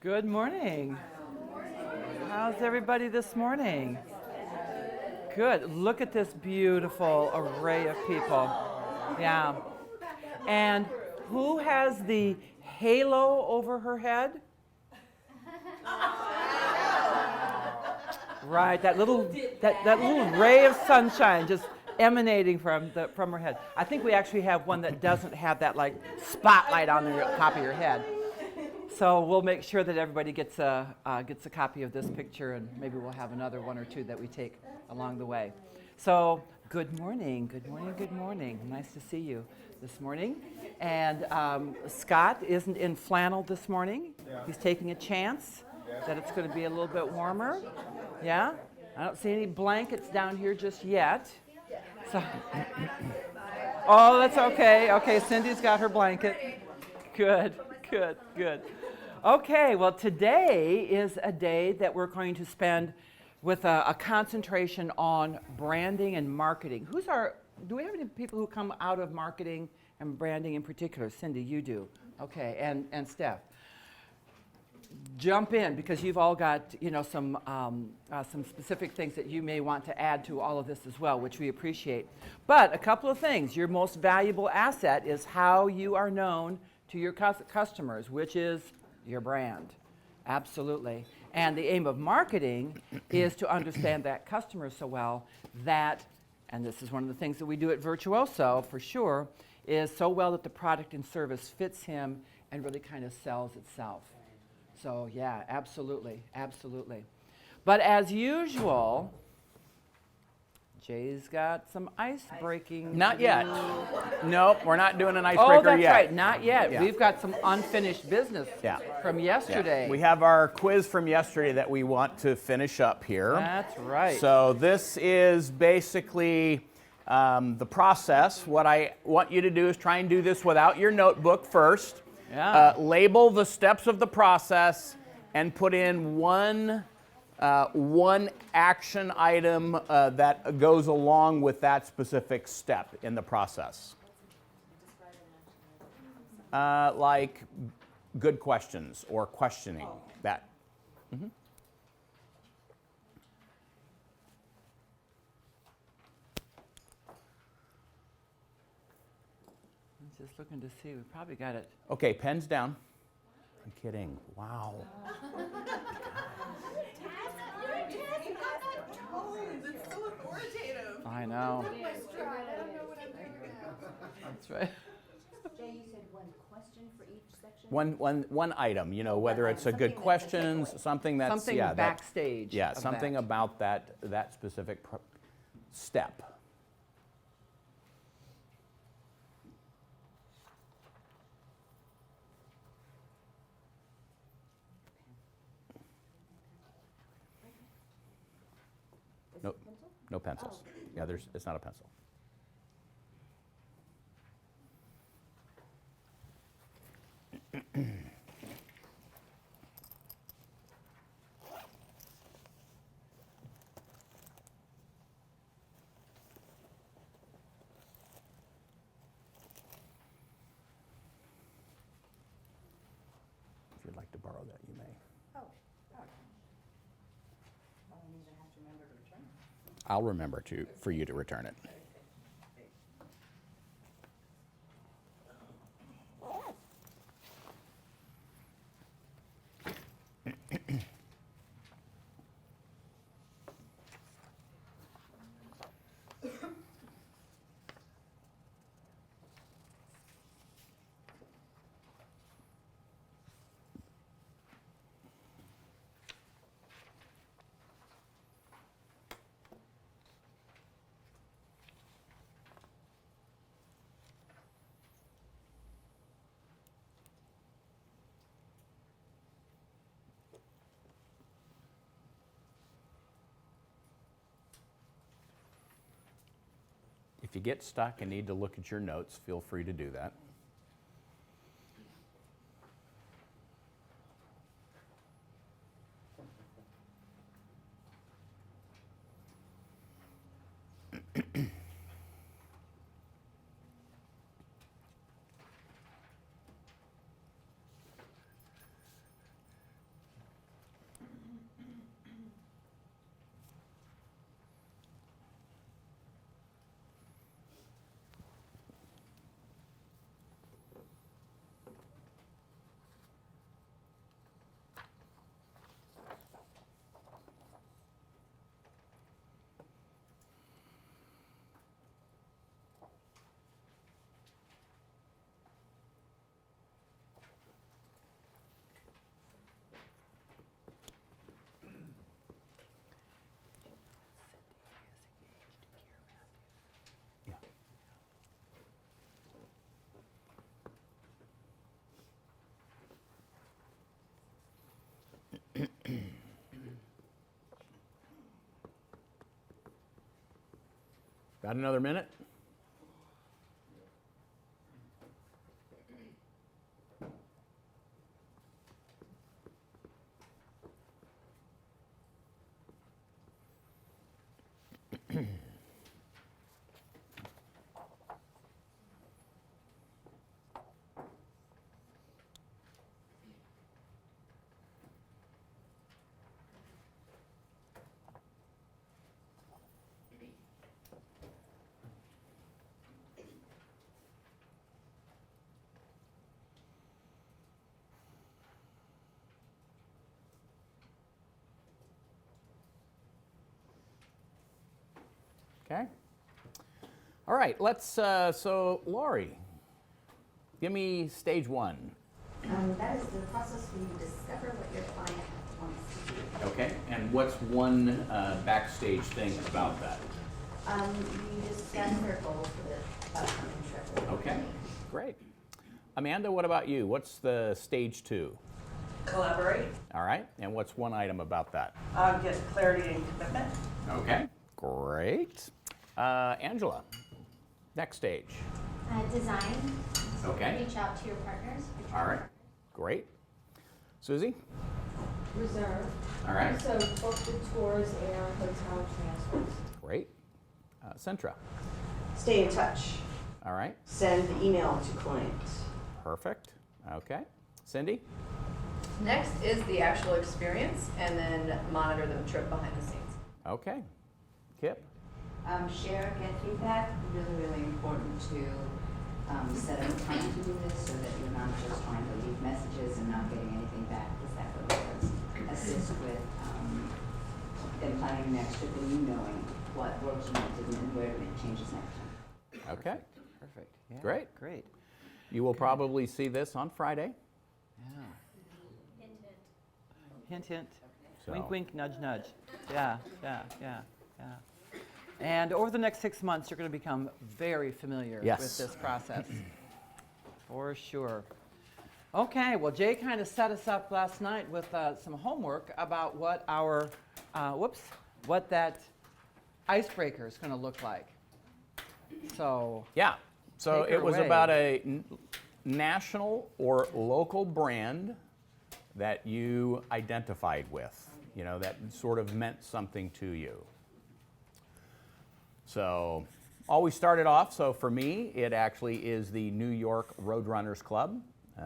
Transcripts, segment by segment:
Good morning. How's everybody this morning? Good. Look at this beautiful array of people. Yeah. And who has the halo over her head? Right, that little ray of sunshine just emanating from her head. I think we actually have one that doesn't have that like spotlight on the top of your head. So we'll make sure that everybody gets a copy of this picture, and maybe we'll have another one or two that we take along the way. So good morning, good morning, good morning. Nice to see you this morning. And Scott isn't in flannel this morning. He's taking a chance that it's going to be a little bit warmer. Yeah? I don't see any blankets down here just yet. So oh, that's okay. Okay, Cindy's got her blanket. Good, good, good. Okay, well, today is a day that we're going to spend with a concentration on branding and marketing. Do we have any people who come out of marketing and branding in particular? Cindy, you do. Okay, and Steph. Jump in, because you've all got, some specific things that you may want to add to all of this as well, which we appreciate. But a couple of things. Your most valuable asset is how you are known to your customers, which is your brand. Absolutely. And the aim of marketing is to understand that customer so well that, and this is one of the things that we do at Virtuoso for sure, is so well that the product and service fits him and really kind of sells itself. So yeah, absolutely, absolutely. But as usual, Jay's got some ice breaking. Not yet. Nope, we're not doing an icebreaker yet. Oh, that's right, not yet. Yeah. We've got some unfinished business from yesterday. Yeah. We have our quiz from yesterday that we want to finish up here. That's right. So this is basically the process. What I want you to do is try and do this without your notebook first. Yeah. Label the steps of the process and put in one action item that goes along with that specific step in the process. Like good questions or questioning. That. Mm-hmm. Just looking to see, we probably got it. Okay, pens down. I'm kidding. Wow. It's so authoritative. I know. That's right. Jay, you said one question for each section? One item, whether it's a good question, something that's something backstage. Something about that specific step. No pencils. Oh. Yeah, it's not a pencil. If you'd like to borrow that, you may. I'll remember for you to return it. If you get stuck and need to look at your notes, feel free to do that. Got another minute? Okay. All right, let's, so Lori, give me stage one. That is the process where you discover what your client wants to do. Okay, and what's one backstage thing about that? You discuss their goals for the upcoming trip. Okay, great. Amanda, what about you? What's the stage two? Collaborate. All right, and what's one item about that? Get clarity and commitment. Okay, great. Angela, next stage. Design. So Okay. reach out to your partners. All right, great. Susie? Reserve. All right, So book the tours and hotel transfers. great. Centra? Stay in touch. All right, Send the email to clients. perfect. Okay. Cindy? Next is the actual experience, and then monitor the trip behind the scenes. Okay. Kip? Share, get feedback. Really, really important to set up a plan to do this so that you're not just trying to leave messages and not getting anything back, because that really does assist with them planning next trip and you knowing what works and what didn't and where to make changes next time. Okay. Perfect. Yeah, Great. Great. You will probably see this on Friday. Yeah. Hint, hint. Hint, hint. So- Wink, wink, nudge, nudge. Yeah, yeah, yeah, yeah. And over the next 6 months, you're going to become very familiar Yes. with this process. For sure. Okay, well, Jay kind of set us up last night with some homework about what our, what that icebreaker is going to look like. So, Yeah. So Take her it was away. about a national or local brand that you identified with, you know, that sort of meant something to you. So always started off, so for me, it actually is the New York Roadrunners Club.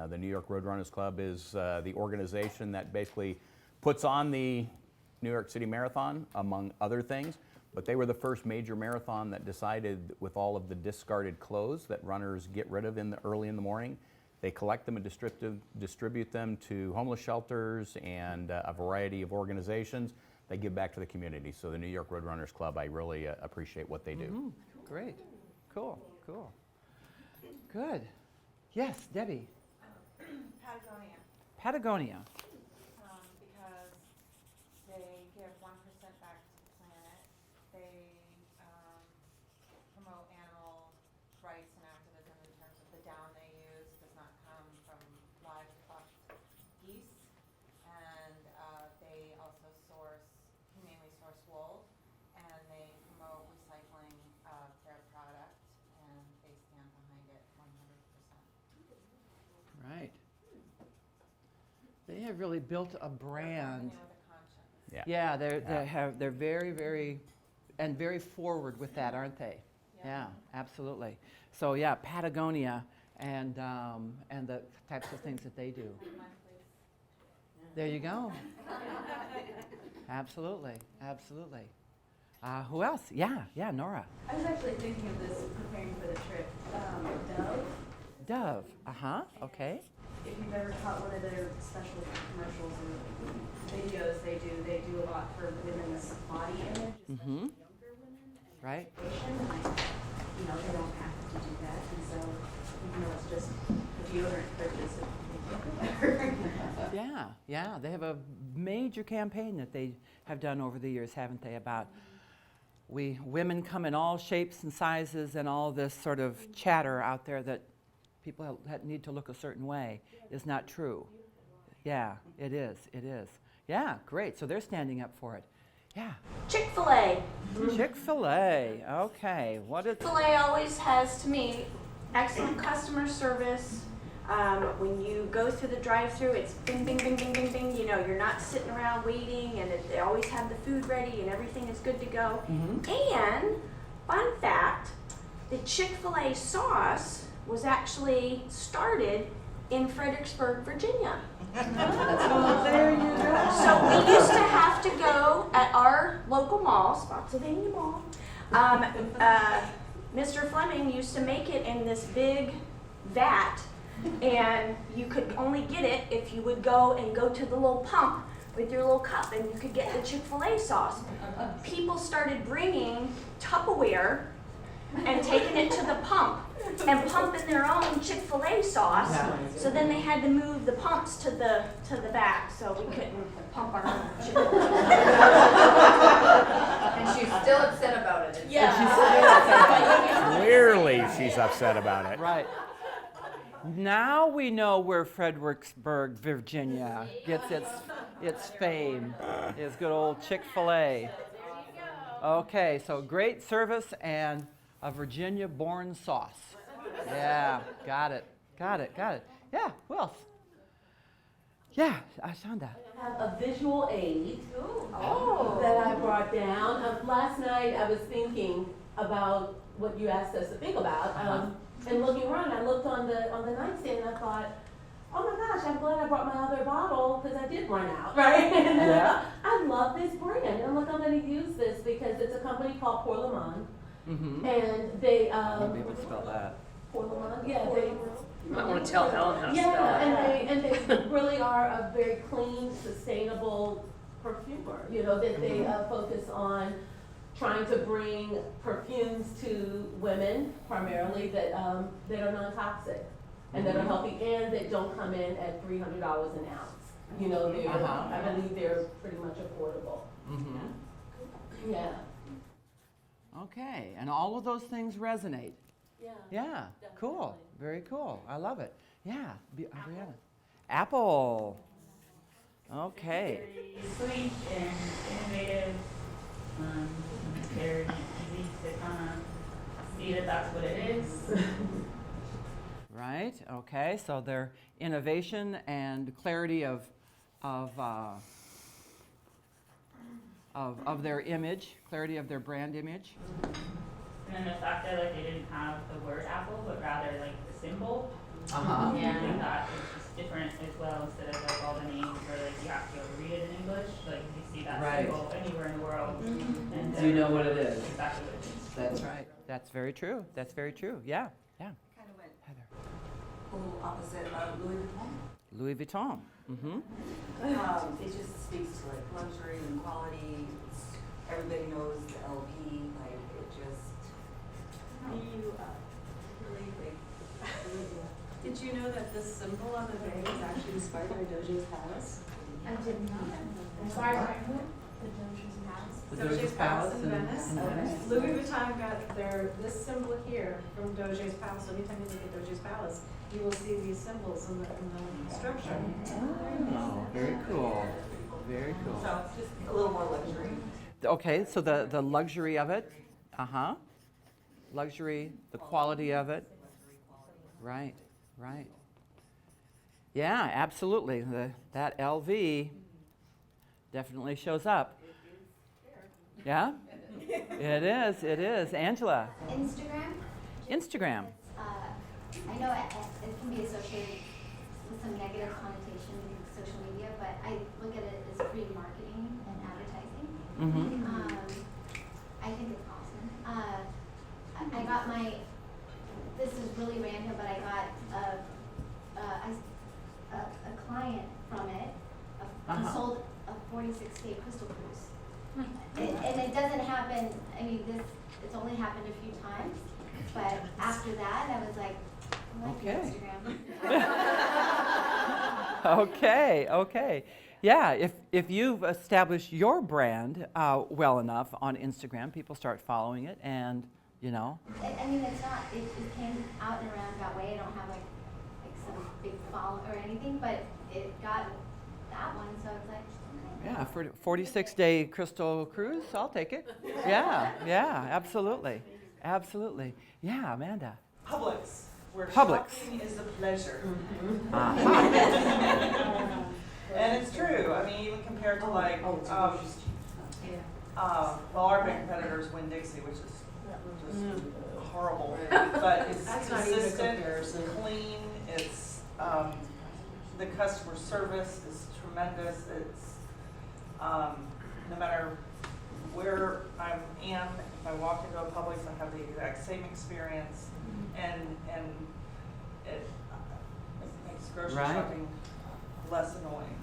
The New York Roadrunners Club is the organization that basically puts on the New York City Marathon, among other things. But they were the first major marathon that decided, with all of the discarded clothes that runners get rid of early in the morning, they collect them and distribute them to homeless shelters and a variety of organizations. They give back to the community. So the New York Roadrunners Club, I really appreciate what they do. great. Cool, cool. Good. Yes, Debbie. Patagonia. Patagonia. Because they give 1% back to the planet. They promote animal rights and activism in terms of the down they use does not come from live plucked geese. And they also humanely source wool, and they promote recycling of their product, and they stand behind it 100%. Right. They have really built a brand. With a conscience. Yeah. Yeah, they're very, very, and very forward with that, aren't they? Yeah, absolutely. So yeah, Patagonia and the types of things that they do. There you go. Absolutely, absolutely. Who else? Yeah, Nora. I was actually thinking of this preparing for the trip. Dove. Dove. Okay. If you've ever caught one of their special commercials and videos they do a lot for women's body image, especially younger women. And Right. menstruation. You know, they don't have to do that, and so even though it's just a deodorant purchase, Yeah. They have a major campaign that they have done over the years, haven't they? About women come in all shapes and sizes, and all this sort of chatter out there that people need to look a certain way is not true. Yeah, it is. Yeah, great. So they're standing up for it. Yeah. Chick-fil-A. Chick-fil-A. Okay, what is? Chick-fil-A always has, to me, excellent customer service. When you go through the drive-through, it's bing, bing, bing, bing, bing, bing. You know, you're not sitting around waiting, and they always have the food ready, and everything is good to go. And fun fact, the Chick-fil-A sauce was actually started in Fredericksburg, Virginia. There you go. So we used to have to go at our local mall, Spotsylvania Mall. Mr. Fleming used to make it in this big vat, and you could only get it if you would go to the little pump with your little cup, and you could get the Chick-fil-A sauce. People started bringing Tupperware and taking it to the pump and pumping their own Chick-fil-A sauce. So then they had to move the pumps to the back, so we couldn't pump our own Chick-fil-A. And she's still upset about it. Clearly, she's upset about it. Right. Now we know where Fredericksburg, Virginia gets its fame. Is good old Chick-fil-A. Okay, so great service and a Virginia-born sauce. Yeah, got it. Yeah, who else? Yeah, Ashanda. I have a visual aid that I brought down. Last night I was thinking about what you asked us to think about, and looking around, I looked on the nightstand and I thought, oh my gosh, I'm glad I brought my other bottle because I did run out, right? And then I thought, I love this brand. And look, I'm going to use this because it's a company called Pour Le Monde. And they I'll be able to spell that. Pour Le Monde, yeah, they. You might want to tell Helen how to spell it. Yeah, and they really are a very clean, sustainable perfumer. You know, that they focus on trying to bring perfumes to women primarily that are non-toxic and that are healthy and that don't come in at $300 an ounce. You know, they're, I believe they're pretty much affordable. Yeah. Okay, and all of those things resonate. Yeah. Yeah, cool. Very cool. I love it. Yeah, Brianna. Apple. Okay. Sweet and innovative, they're easy to kind of see that that's what it is. Right. Okay. So their innovation and clarity of their image, clarity of their brand image. And then the fact that like they didn't have the word apple, but rather like the symbol. Uh-huh. I think that is just different as well. Instead of like all the names where like you have to be able to read it in English, like you see that Right. symbol anywhere in the world. And Do you know what it is? exactly what it is. That's right. That's very true. That's very true. Yeah. Yeah. Kind of went Heather. whole opposite of Louis Vuitton. Louis Vuitton. Mm-hmm. It just speaks to like luxury and quality. Everybody knows the LV, like it just. Did you know that this symbol on the bag is actually inspired by Doge's Palace? I did not. Inspired by who? The Doge's Palace. The Doge's Palace in in Venice. Venice. Louis Vuitton got this symbol here from Doge's Palace. So anytime you look at Doge's Palace, you will see these symbols in the structure. Oh, very cool. Very cool. So just a little more luxury. Okay, so the luxury of it. Uh-huh. Luxury, the quality of it. Right, right. Yeah, absolutely. That LV definitely shows up. Yeah? It is. Angela. Instagram. Instagram. I know it can be associated with some negative connotation in social media, but I look at it as free marketing and advertising. Mm-hmm. I think it's awesome. I got this is really random, but I got a client from it, sold a 46-day crystal cruise. And it doesn't happen, I mean, it's only happened a few times, but after that, I was like, I like your Instagram. Okay. Yeah, if you've established your brand well enough on Instagram, people start following it, and you know. I mean, it's not. It came out in a roundabout way. I don't have like some big follow or anything, but it got that one, so I was like, okay. Yeah, for 46-day Crystal cruise, I'll take it. Yeah, yeah, absolutely. Absolutely. Yeah, Amanda. Publix, where Publix. shopping is a pleasure. Uh-huh. And it's true. I mean, even compared to like, well, our big competitors Winn-Dixie, which is just horrible. But it's consistent, it's clean, it's, the customer service is tremendous. It's, no matter where I am, if I walk into a Publix, I have the exact same experience, and it makes grocery shopping less annoying.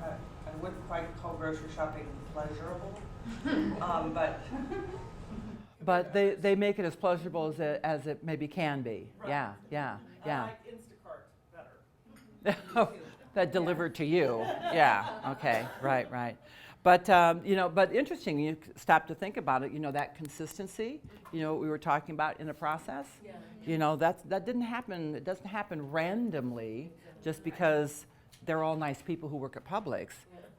I wouldn't quite call grocery shopping pleasurable, but they make it as pleasurable as it maybe can be. Right. Yeah, yeah, yeah. I like Instacart better. That delivered to you. Yeah. Okay. Right. Right. But but interesting. You stop to think about it. That consistency. What we were talking about in a process. Yeah. That didn't happen. It doesn't happen randomly just because they're all nice people who work at Publix.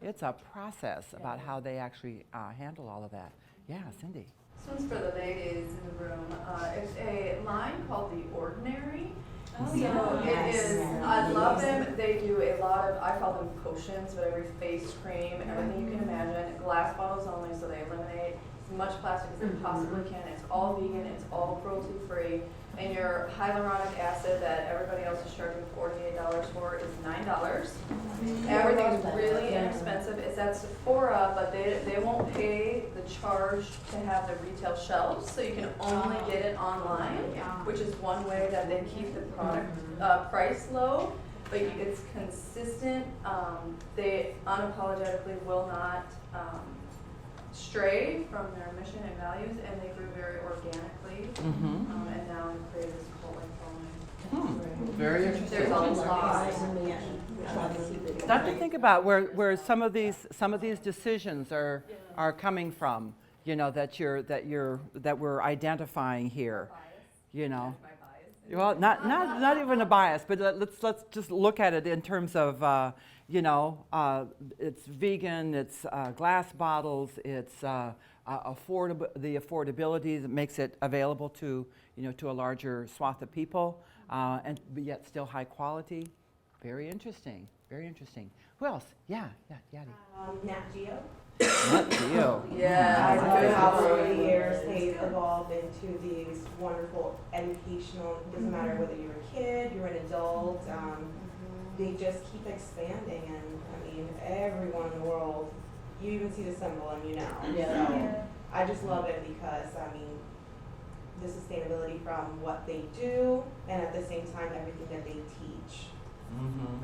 Yeah. It's a process about how they actually handle all of that. Yeah, Cindy. This one's for the ladies in the room. It's a line called The Ordinary. Oh, So it is, I love them. They do a lot of, I call them potions, but every face cream, everything you can imagine. Glass bottles only, so they eliminate as much plastic as they possibly can. It's all vegan, it's all cruelty free. And your hyaluronic acid that everybody else is charging $48 for is $9. Everything is really inexpensive. It's at Sephora, but they won't pay the charge to have the retail shelves, so you can only get it online, which is one way that they keep the product price low. But it's consistent. They unapologetically will not stray from their mission and values, and they grew very organically, and now have created this cult-like following. Very interesting. There's a lot. Start to think about where some of these decisions are coming from. That we're identifying here. Well, not even a bias, but let's just look at it in terms of it's vegan, it's glass bottles, it's the affordability that makes it available to to a larger swath of people, and but yet still high quality. Very interesting. Very interesting. Who else? Yeah, Yadi. Nat Geo. Nat Geo. Yeah. I love how over the years they've evolved into these wonderful educational, it doesn't matter whether you're a kid, you're an adult, they just keep expanding, and I mean, everyone in the world, you even see the symbol and Yeah. So I just love it because, I mean, the sustainability from what they do and at the same time everything that they teach.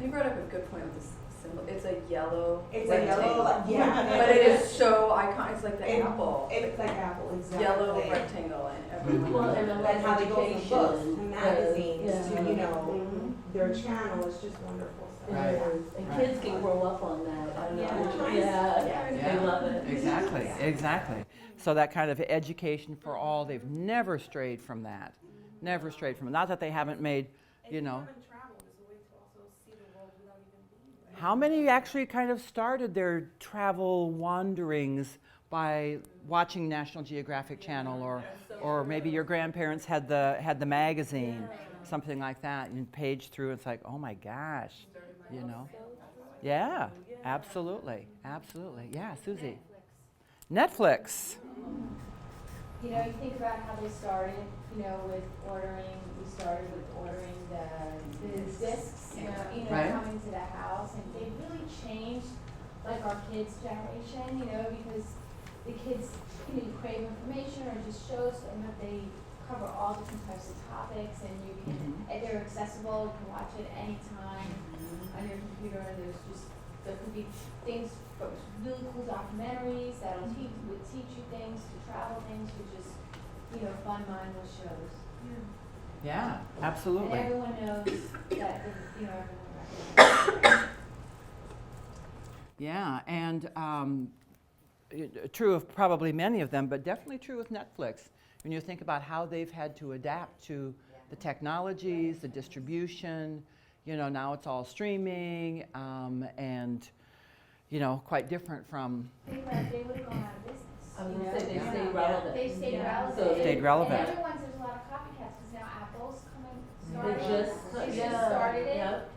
You brought up a good point with this symbol. It's a yellow rectangle. Yeah. But it is so iconic. It's like the apple. It's like apple, exactly. Yellow rectangle and everyone. Well, and how they go from education, books to magazines to, yeah. their channel is just wonderful. So, Right. And kids can grow up on that. I know. Yeah. They love it. Exactly. So that kind of education for all, they've never strayed from that. Never strayed from it. Not that they haven't made, How many actually kind of started their travel wanderings by watching National Geographic Channel, or maybe your grandparents had the magazine, something like that, and page through. It's like, oh my gosh, Yeah, absolutely. Yeah, Susie. Netflix. You think about how they started, with ordering. We started with ordering the discs, Right. coming to the house, and they really changed, like our kids' generation, because the kids, you crave information or just shows, and that they cover all different types of topics, and you can, and they're accessible. You can watch it anytime on your computer, and there could be things, really cool documentaries that'll teach you things, to travel things, to just, fun, mindless shows. Yeah, absolutely. And everyone knows that, everyone recognizes. Yeah, and true of probably many of them, but definitely true with Netflix. When you think about how they've had to adapt to the technologies, the distribution, now it's all streaming, and quite different from. They would have gone out of business. I was gonna say they Yeah. stay relevant. They stayed Yeah. relevant. So they- Stayed relevant. And the other ones, there's a lot of copycats, because now Apple's coming, They started. just, They just started it. Yep.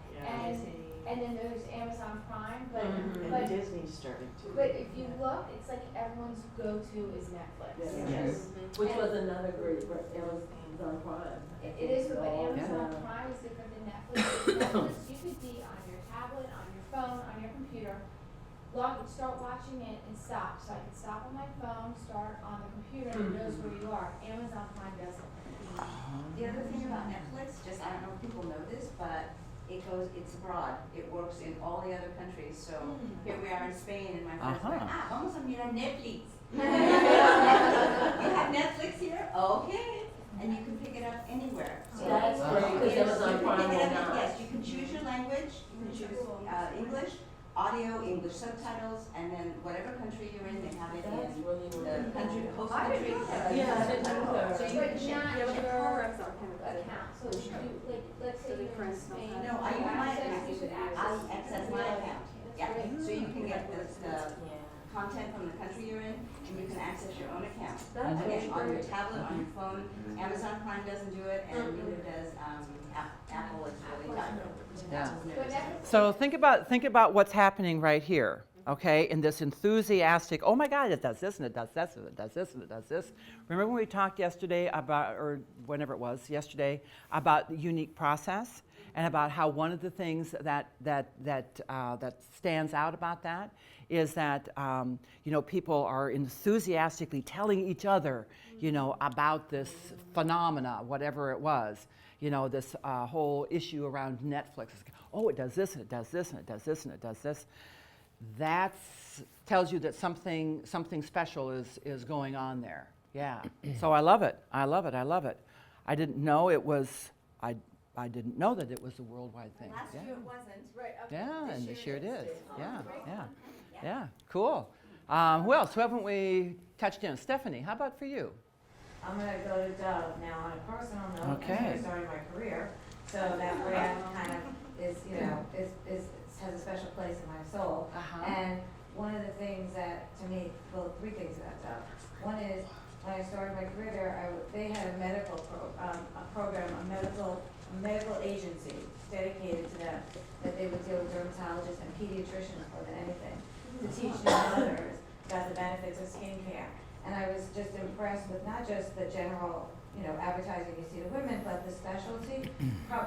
And then there's Amazon Prime, but, Mhm. but, Disney's starting to. but if you look, it's like everyone's go-to is Netflix. Yes. Which was another great, Amazon Prime. It is, but Amazon Yeah. Prime is different than Netflix. Netflix, you could be on your tablet, on your phone, on your computer, start watching it and stop. So I can stop on my phone, start on the computer, and it knows where you are. Amazon Prime doesn't. The other thing about Netflix, just, I don't know if people know this, but it's abroad. It works in all the other countries. So here we are in Spain, and my friends are like, vamos a mirar Netflix. You have Netflix here? Okay. And you can pick it up anywhere. So That's great, because Amazon Prime will not. Yes, you can choose your language, you can choose English, audio, English subtitles, and then whatever country you're in, they have it That's in really, really the country, the host I country. didn't know that. Yeah, I didn't know that. So you But can check. not Yeah, but the your programs are kind of better. account. So if you, like, let's say So the you're in friends don't Spain. have No, I you use my access, account. you should I access my account. Yeah, so you can get the content from the country you're in, and you can access your own account. That's Again, on your great. tablet, on your phone. Amazon Prime doesn't do it, and neither does Apple. It's really tight. Yeah. But Netflix- So think about what's happening right here, okay? In this enthusiastic, oh my God, it does this and it does this and it does this and it does this. Remember when we talked yesterday about, or whenever it was, yesterday, about the unique process and about how one of the things that stands out about that is that people are enthusiastically telling each other, about this phenomena, whatever it was. This whole issue around Netflix. Oh, it does this, and it does this, and it does this, and it does this. That tells you that something special is going on there. Yeah. So I love it. I love it. I love it. I didn't know it was. I didn't know that it was a worldwide thing. Last year it wasn't. Right, okay. Yeah, and this year it is. Yeah. Yeah. Yeah. Yeah. Cool. Who else? Who haven't we touched in? Stephanie, how about for you? I'm gonna go to Dove now on a personal note. Okay. I'm starting my career, so that brand kind of is, has a special place in my soul. And one of the things that, to me, well, three things about Dove. One is, when I started my career there, they had a medical program, a medical agency dedicated to them, that they would deal with dermatologists and pediatricians more than anything, to teach new mothers about the benefits of skincare. And I was just impressed with not just the general, advertising you see to women, but the specialty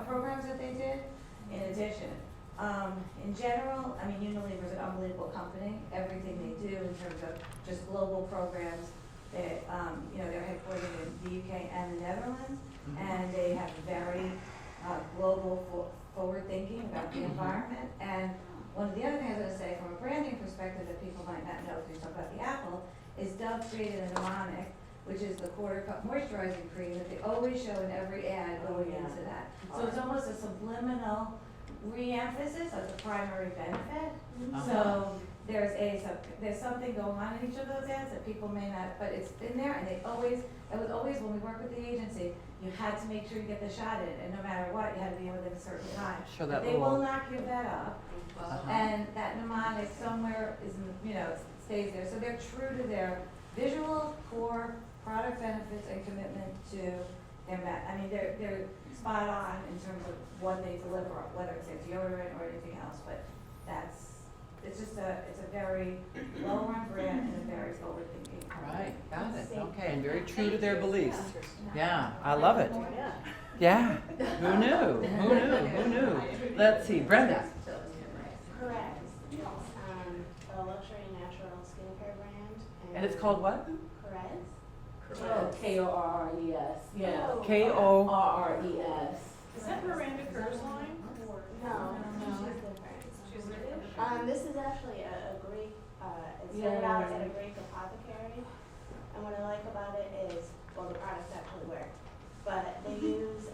programs that they did in addition. In general, Unilever is an unbelievable company. Everything they do in terms of just global programs, they're headquartered in the UK and the Netherlands, and they have very global forward thinking about the environment. And one of the other things I was going to say, from a branding perspective that people might not know, if you talk about the Apple, is Dove created a mnemonic, which is the quarter cup moisturizing cream that they always show in every ad going into that. So it's almost a subliminal re-emphasis of the primary benefit. So there's something going on in each of those ads that people may not, but it's in there, and it was always when we worked with the agency, you had to make sure you get the shot in, and no matter what, you had to be within a certain time. Show But that they will little. not give that up. And that mnemonic somewhere is, it stays there. So they're true to their visual core product benefits and commitment to their they're spot on in terms of what they deliver, whether it's a deodorant or anything else. But it's a very well-run brand and a very forward-thinking company. Right, got it. Okay, and very true to their beliefs. Yeah, I love it. Yeah. Who knew? Who knew? Who knew? Let's see, Brenda. Correct. It's a luxury natural skincare brand. And it's called what? Perez. Oh, K-O-R-R-E-S. Yeah. K-O-R-R-E-S. Is that Miranda Kerr's line? No, she's different. She's different? This is actually a Greek, it started out at a Greek apothecary. And what I like about it is, well, the products actually work, but they use,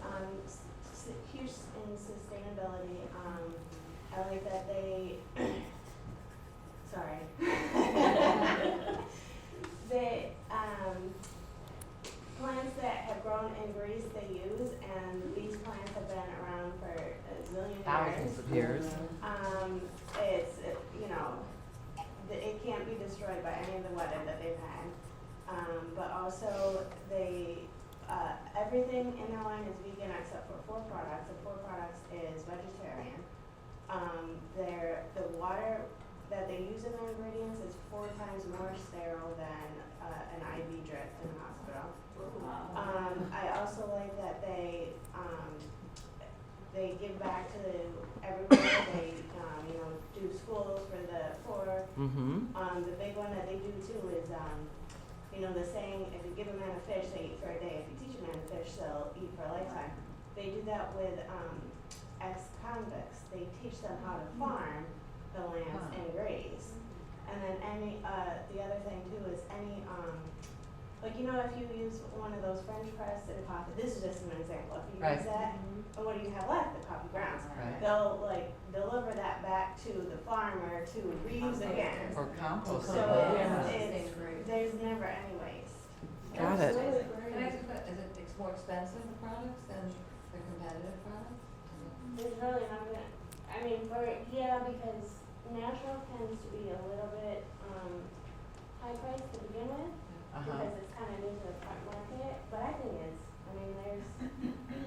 huge in sustainability. I like that they, sorry. They, plants that have grown in Greece they use, and these plants have been around for a zillion years. Thousands of years. It's, it can't be destroyed by any of the weather that they've had. But also everything in their line is vegan except for 4 products. The 4 products is vegetarian. The water that they use in their ingredients is 4 times more sterile than an IV drip in the hospital. I also like that they give back to everywhere. They do schools for the poor. The big one that they do too is the saying, if you give a man a fish, they eat for a day. If you teach a man to fish, they'll eat for a lifetime. They do that with ex-convicts. They teach them how to farm the lands and graze. And then the other thing too is if you use one of those French press in coffee, this is just an example. If you use that, and what do you have left? The coffee grounds. They'll deliver that back to the farmer to reuse again. Or compost. So there's never any waste. Got it. Can I ask a question? Is it more expensive, the products, than the competitive products? There's really not because natural tends to be a little bit high price to begin with, because it's kind of new to the front market. But I think there's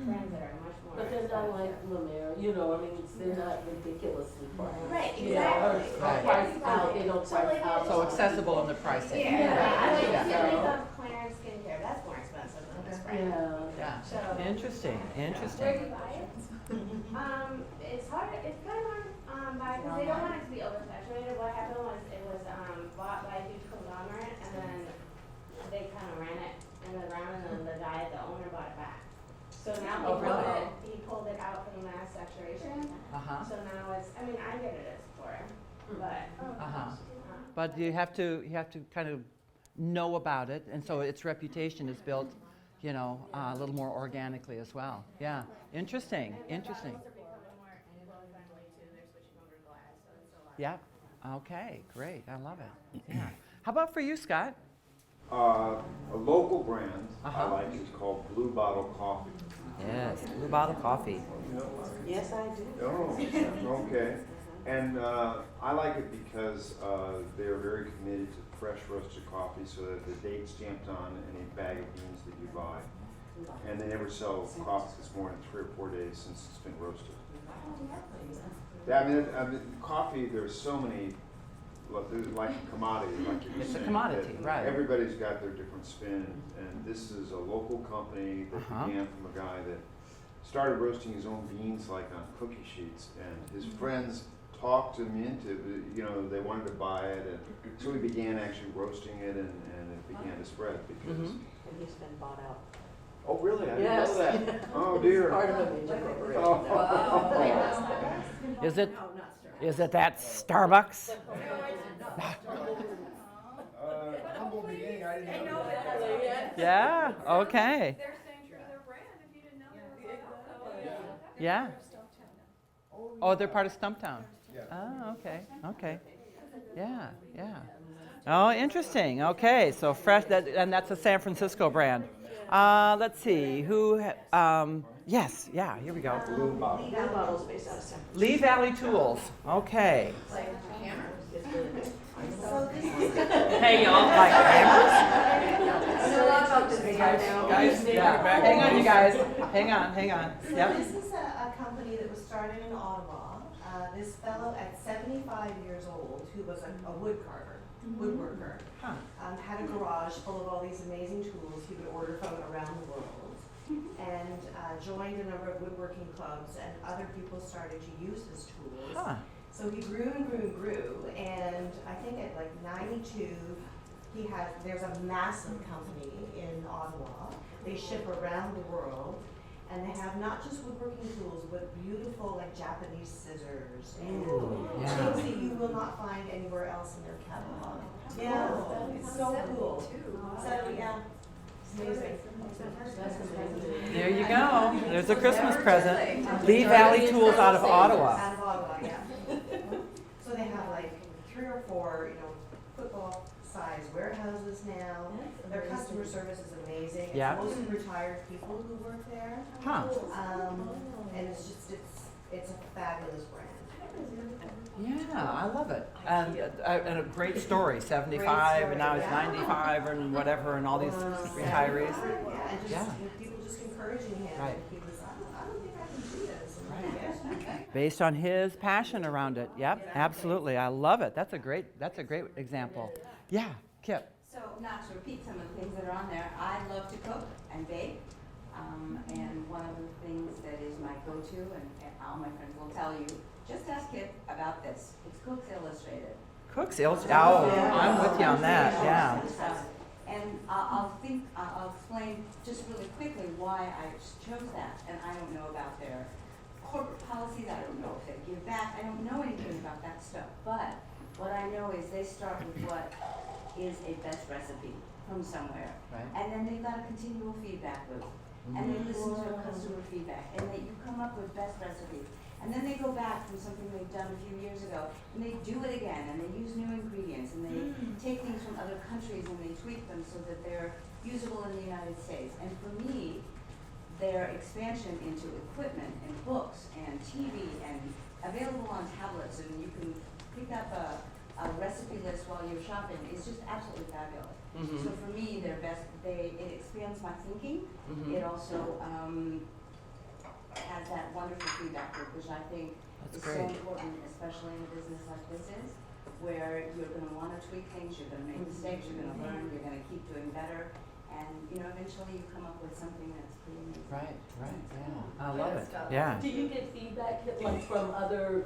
brands that are much more. But they're not like Lumiere, they're not ridiculously priced. Right, You know, exactly. or priced out, they don't price out. So accessible in the pricing. I think of Clarence skincare. That's more expensive than this brand. Yeah. So, Interesting. where do you buy it? It's hard. It's kind of hard buy because they don't want it to be oversaturated. What happened was it was bought by a huge conglomerate, and then they kind of ran it in the ground, and then the owner bought it back. So now he pulled it out from mass saturation. So now it's. I get it as Sephora, but. But you have to kind of know about it, and so its reputation is built, a little more organically as well. Yeah, interesting. Yeah. Okay. Great. I love it. Yeah. How about for you, Scott? A local brand I like is called Blue Bottle Coffee. Yes, Blue Bottle Coffee. Yes, I do. Oh, okay. And I like it because they're very committed to fresh roasted coffee, so that the date's stamped on any bag of beans that you buy. And they never sell coffee that's more than 3 or 4 days since it's been roasted. Coffee, there's so many, like a commodity, like you were It's a saying, commodity, that right. Everybody's got their different spin, and this is a local company that began from a guy that started roasting his own beans like on cookie sheets, and his friends talked him into, they wanted to buy it, and so he began actually roasting it, and it began to spread because. And he's been bought out. Oh, really? I didn't Yes. know that. Oh, dear. Part of a major corporation. Oh. Is it that Starbucks? Humble beginning, I didn't know that. Yeah. Okay. They're staying true to their brand if you didn't know they were. Yeah. Oh, they're part of Stumptown. Oh, okay. Yeah. Oh, interesting. Okay, so fresh, and that's a San Francisco brand. Let's see, yes, yeah, here we go. Blue Bottle. Blue Bottle's based out of San Francisco. Lee Valley Tools, okay. Hey, y'all. Like hammers? know a lot about this right now. Guys, hang on, you guys. Hang on. Yep. This is a company that was started in Ottawa. This fellow at 75 years old, who was a wood carver, woodworker, had a garage full of all these amazing tools he would order from around the world, and joined a number of woodworking clubs, and other people started to use his tools. So he grew and grew and grew, and I think at like 92, there's a massive company in Ottawa. They ship around the world, and they have not just woodworking tools, but beautiful like Japanese scissors and things that you will not find anywhere else in their catalog. Yeah, it's so cool. So yeah, it's amazing. There you go. There's a Christmas present. Lee Valley Tools out of Ottawa. Out of Ottawa, yeah. So they have like 3 or 4, football size warehouses now. Their customer service is amazing. Yeah. It's mostly retired people who work there. And it's a fabulous brand. Yeah. Yeah, I love it. And a great story, 75, and now he's 95 and whatever, and all these retirees. Yeah, and just, Yeah. people just encouraging him. Right. And he was, I don't think I can do this. And yeah. Based on his passion around it. Yep, absolutely. I love it. That's a great example. Yeah, Kip. So not to repeat some of the things that are on there, I love to cook and bake. And one of the things that is my go-to, and all my friends will tell you, just ask Kip about this. It's Cooks Illustrated. Cooks Illustrated. Oh, I'm with you on that. Yeah. And I'll explain just really quickly why I chose that. And I don't know about their corporate policies. I don't know if they give back. I don't know anything about that stuff. But what I know is they start with what is a best recipe from somewhere. Right. And then they've got a continual feedback loop. And they listen to customer feedback. And you come up with best recipes. And then they go back from something they've done a few years ago, and they do it again, and they use new ingredients, and they take things from other countries and they tweak them so that they're usable in the United States. And for me, their expansion into equipment and books and TV and available on tablets, and you can pick up a recipe list while you're shopping is just absolutely fabulous. So for me, it expands my thinking. It also has that wonderful feedback loop, which I think is so important, especially in a business like this is, where you're going to want to tweak things, you're going to make mistakes, you're going to learn, you're going to keep doing better, and eventually you come up with something that's pretty amazing. Right. Yeah. I love it. Yeah. Do you get feedback like from other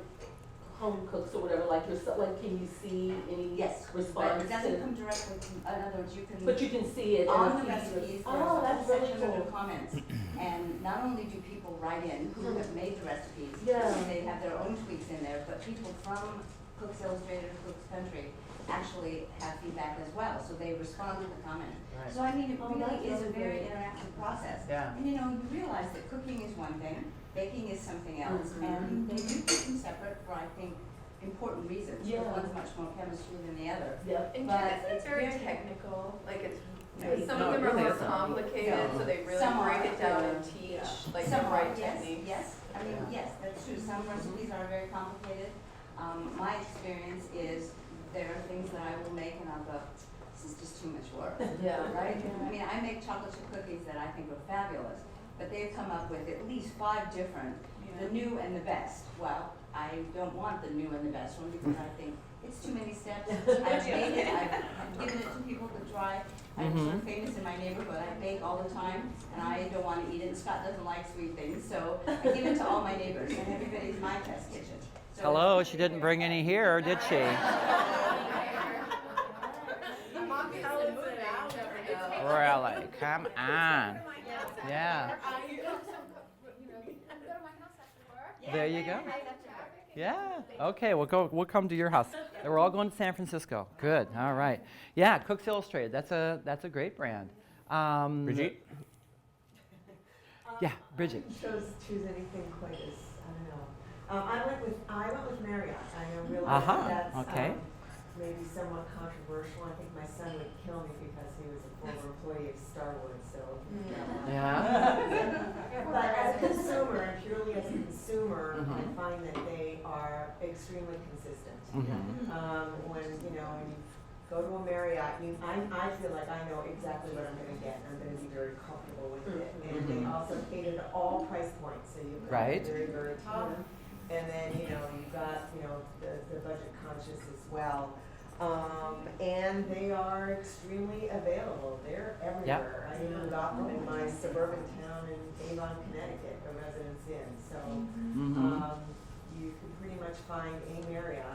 home cooks or whatever, like yourself? Like, can you see any response? But it doesn't come directly from, in other words, you can. But you can see it on the recipes. Oh, that's really section under cool. comments, and not only do people write in who have made the recipes, Yeah. they have their own tweaks in there, but people from Cooks Illustrated or Cooks Country actually have feedback as well, so they respond to the comment. Right. So I mean, it really that's is a really very great. interactive process. Yeah. And you realize that cooking is one thing, baking is something else, and they do keep them separate for, I think, important reasons. Yeah. One's much more chemistry than the other. Yeah. And But it's very technical, like some No, of it them are really more isn't. complicated, Yeah. so they really Some break are, it down yeah. and teach, Yeah. like Some the right are, yes, techniques. yes. I mean, yes, that's true. Some recipes are very complicated. My experience is there are things that I will make and I'll go, this is just too much work. Yeah. Right? I mean, I make chocolate chip cookies that I think are fabulous, but they've come up with at least 5 different, the new and the best. Well, I don't want the new and the best one because I think it's too many steps. I've made it, I've given it to people to try. I'm sort of famous in my neighborhood. I bake all the time, and I don't want to eat it. And Scott doesn't like sweet things, so I give it to all my neighbors, and everybody's my test kitchen. So Hello, she didn't bring any here, did she? Really? Come on. Yeah. There you go. Yeah. Okay, we'll come to your house. We're all going to San Francisco. Good. All right. Yeah, Cooks Illustrated. That's a great brand. Brigitte? Yeah, Bridget. Choose anything quite as, I don't know. I went with Marriott. I realize that's okay. Maybe somewhat controversial. I think my son would kill me because he was a former employee of Star Wars, so. Yeah. But as a consumer, and purely as a consumer, I find that they are extremely consistent. When you go to a Marriott, I feel like I know exactly what I'm going to get. I'm going to be very comfortable with it. And they also cater to all price points, so you've got Right. very, very top. And then, you've got, the budget conscious as well. And they are extremely available. They're everywhere. I even got them in my suburban town in Avon, Connecticut, a Residence Inn. So you can pretty much find a Marriott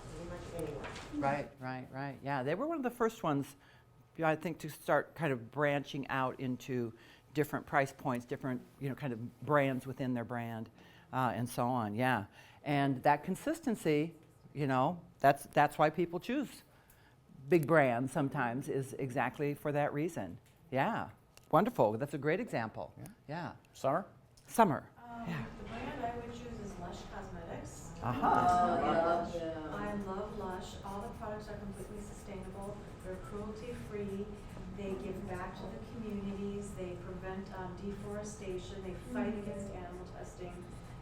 pretty much anywhere. Right. Yeah, they were one of the first ones, I think, to start kind of branching out into different price points, different, kind of brands within their brand, and so on. Yeah, and that consistency, that's why people choose big brands sometimes, is exactly for that reason. Yeah, wonderful. That's a great example. Yeah. Summer? Summer. The brand I would choose is Lush Cosmetics. Yeah. I love Lush. All the products are completely sustainable. They're cruelty-free. They give back to the communities. They prevent deforestation. They fight against animal testing.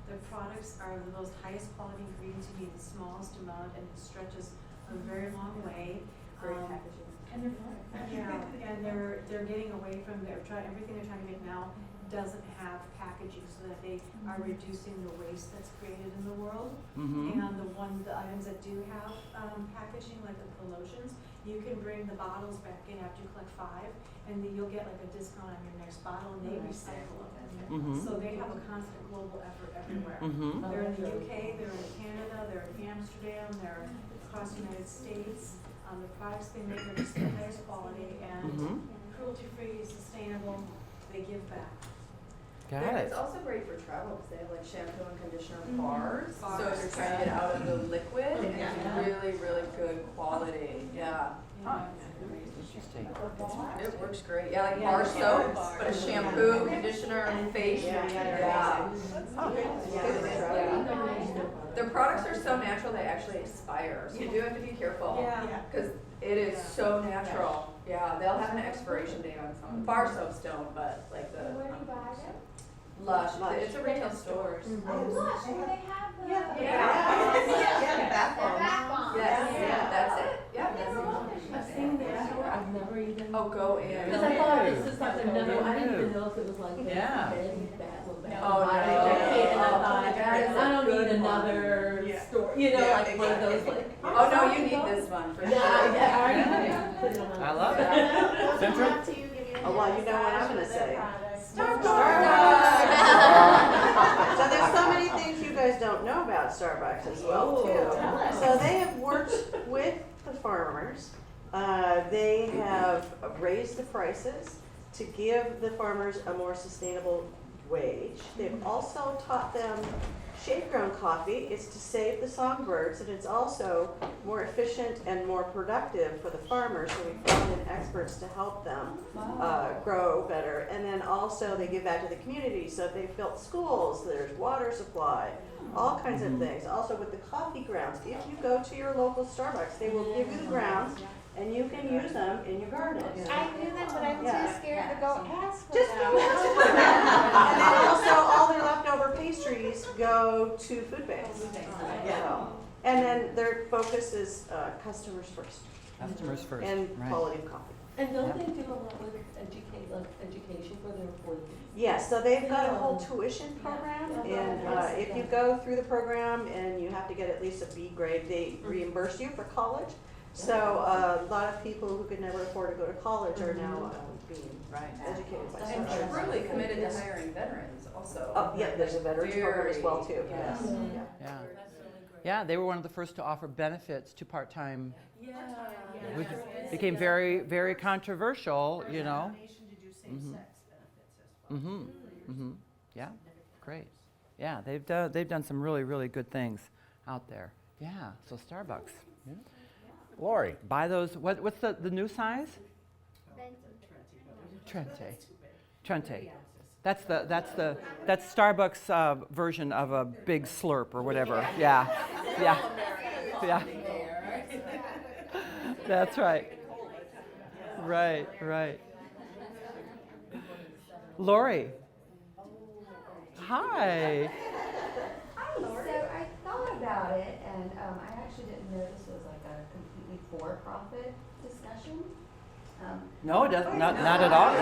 Their products are the most highest quality ingredients. You need the smallest amount, and it stretches a very long way. Great packaging. And they're fun. Yeah, and they're getting away from everything they're trying to make now doesn't have packaging, so that they are reducing the waste that's created in the world. Mm-hmm. And the items that do have packaging, like the lotions, you can bring the bottles back in after you collect 5, and then you'll get like a discount on your next bottle, and they recycle them. Mhm. So they have a constant global effort everywhere. Mhm. They're in the UK, they're in Canada, they're in Amsterdam, they're across the United States. The products they make are just the highest quality and Mhm. cruelty-free, sustainable. They give back. Got It's it. also great for travel because they have like shampoo and conditioner Mhm. bars. So if Bars. you're trying to get out of the liquid, and Yeah. it's really, really good quality. Yeah. Interesting. It works great. Yeah, like bar soap, but a shampoo, conditioner, face. Yeah. Their products are so natural they actually expire. So you do have to be careful. Yeah. Because it is so natural. Yeah, they'll have an expiration date on some. Bar soaps don't, but like the Where do you buy them? Lush. It's a retail store. Oh, Lush, where they have the. Yeah, bath bombs. Yes, that's it. Yeah. I've seen their store, I've never even. Oh, go in. Because I thought it was just like another, I didn't even know if it was like a Yeah. bed, little bed. Oh, no. And I thought, That is a I don't good need another store, you know, like one of those like. Oh, no, you need this one for sure. Yeah, I already put it on my. I love it. Central? Oh, well, you know what I'm gonna say. Starbucks. So there's so many things you guys don't know about Starbucks as well too. So they have worked with the farmers. They have raised the prices to give the farmers a more sustainable wage. They've also taught them shade-grown coffee is to save the songbirds, and it's also more efficient and more productive for the farmers. So we brought in experts to help them grow better. And then also they give back to the community. So they've built schools, there's water supply, all kinds of things. Also with the coffee grounds, if you go to your local Starbucks, they will give you the grounds and you can use them in your garden. I knew that, but I'm too scared to go ask for Just them. go ask for them. And then also all their leftover pastries go to food banks. So, and then their focus is customers first. Customers first. And right. quality of coffee. And don't they do a lot with education for their employees? Yes, so they've got a whole tuition program, and if you go through the program and you have to get at least a B grade, they reimburse you for college. So a lot of people who could never afford to go to college are now being educated by And Starbucks. they're really committed to hiring veterans also. Oh, yeah, there's a veterans program as well too. Yes. Yes. Yeah. Yeah, they were one of the first to offer benefits to part-time. Which became very, very controversial, you know. Mm-hmm. Mm-hmm. Yeah, great. Yeah, they've done some really, really good things out there. Yeah, so Starbucks. Yeah. Lori. Buy those. What's the new size? Trente. That's Starbucks version of a big slurp or whatever. Yeah. Yeah. That's right. Right. Lori. Hi. Hi, Lori. So I thought about it, and I actually didn't know this was like a completely for-profit discussion. No, it doesn't. Not at all.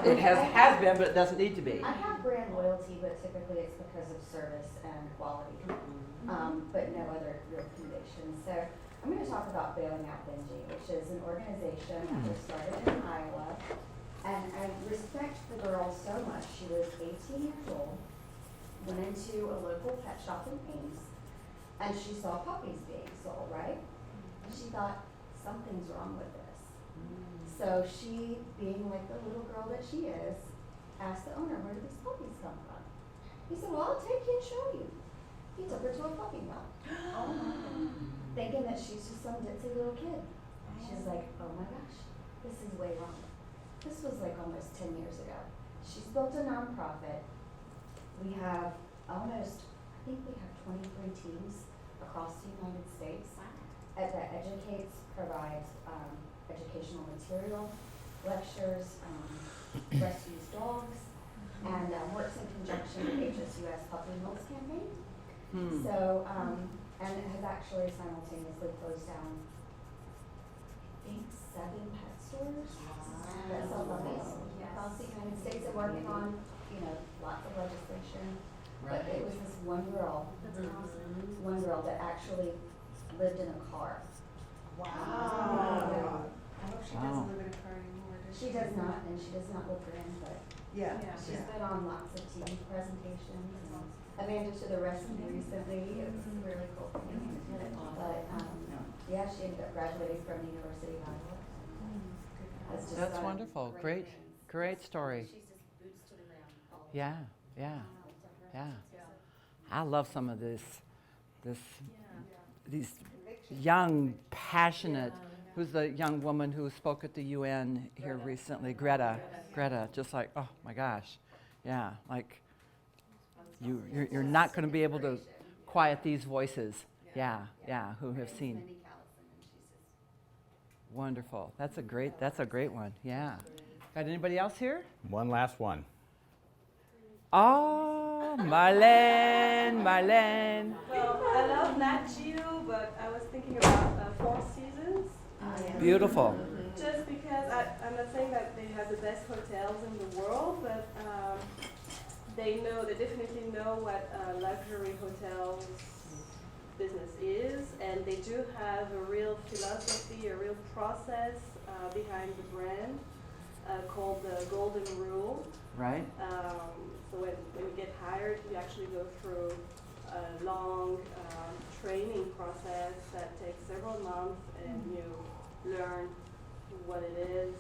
It has been, but it doesn't need to be. I have brand loyalty, but typically it's because of service and quality, but no other real conviction. So I'm going to talk about Bailing Out Benji, which is an organization that was started in Iowa. And I respect the girl so much. She was 18 years old, went into a local pet shop in Ames, and she saw puppies being sold, right? And she thought, something's wrong with this. So she, being like the little girl that she is, asked the owner, where did these puppies come from? He said, well, I'll take you and show you. He took her to a puppy mill. Thinking that she's just some ditzy little kid. She's like, oh my gosh, this is way wrong. This was like almost 10 years ago. She's built a nonprofit. We have I think we have 23 teams across the United States that educates, provides educational material, lectures, rescues dogs, and works in conjunction with HSUS Puppy Mills campaign. Hmm. So, and it has actually simultaneously closed down, I think, 7 pet stores that sell puppies across the United States and working on, lots of legislation. But it was this one girl, one girl that actually lived in a car. Wow. I hope she doesn't live in a car anymore, does she? She does not, and she does not live in, but Yeah. she's been on lots of TV presentations. And Amanda to the Rescue recently, it was really cool. But, yeah, she ended up graduating from the University of Iowa. That's wonderful. Great story. She's just boots to the ground. Yeah. I love some of these young, passionate. Who's the young woman who spoke at the UN here recently? Greta. Just like, oh my gosh, yeah. Like, you're not going to be able to quiet these voices. Yeah. Who have seen. Wonderful. That's a great one. Yeah. Got anybody else here? One last one. Oh, Marlene. Well, I love Nat Geo, but I was thinking about Four Seasons. Beautiful. Just because I'm not saying that they have the best hotels in the world, but they definitely know what luxury hotels business is, and they do have a real philosophy, a real process behind the brand called the Golden Rule. Right. So when you get hired, you actually go through a long training process that takes several months, and you learn what it is.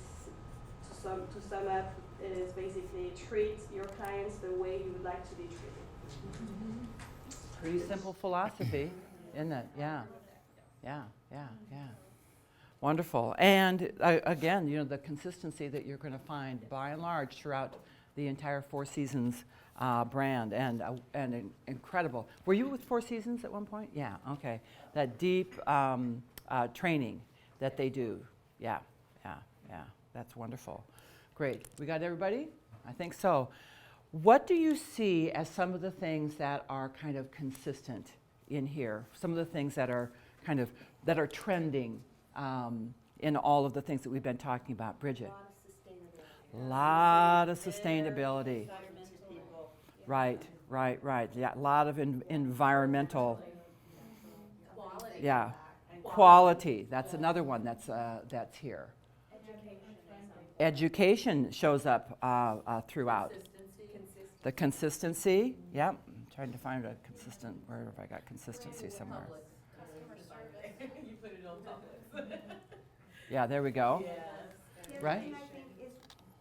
To sum up, it is basically treat your clients the way you would like to be treated. Pretty simple philosophy, isn't it? Yeah. Wonderful. And again, the consistency that you're going to find by and large throughout the entire Four Seasons brand, and incredible. Were you with Four Seasons at one point? Yeah. Okay. That deep training that they do. Yeah. That's wonderful. Great. We got everybody? I think so. What do you see as some of the things that are kind of consistent in here? Some of the things that are trending in all of the things that we've been talking about, Bridget? A lot of sustainability. Right. Yeah, a lot of environmental. Yeah, quality. That's another one that's here. Education shows up throughout. The consistency. Yep. I'm trying to find a consistent. Where have I got consistency somewhere? You put it on Publix. Yeah, there we go. The other Right. thing I think is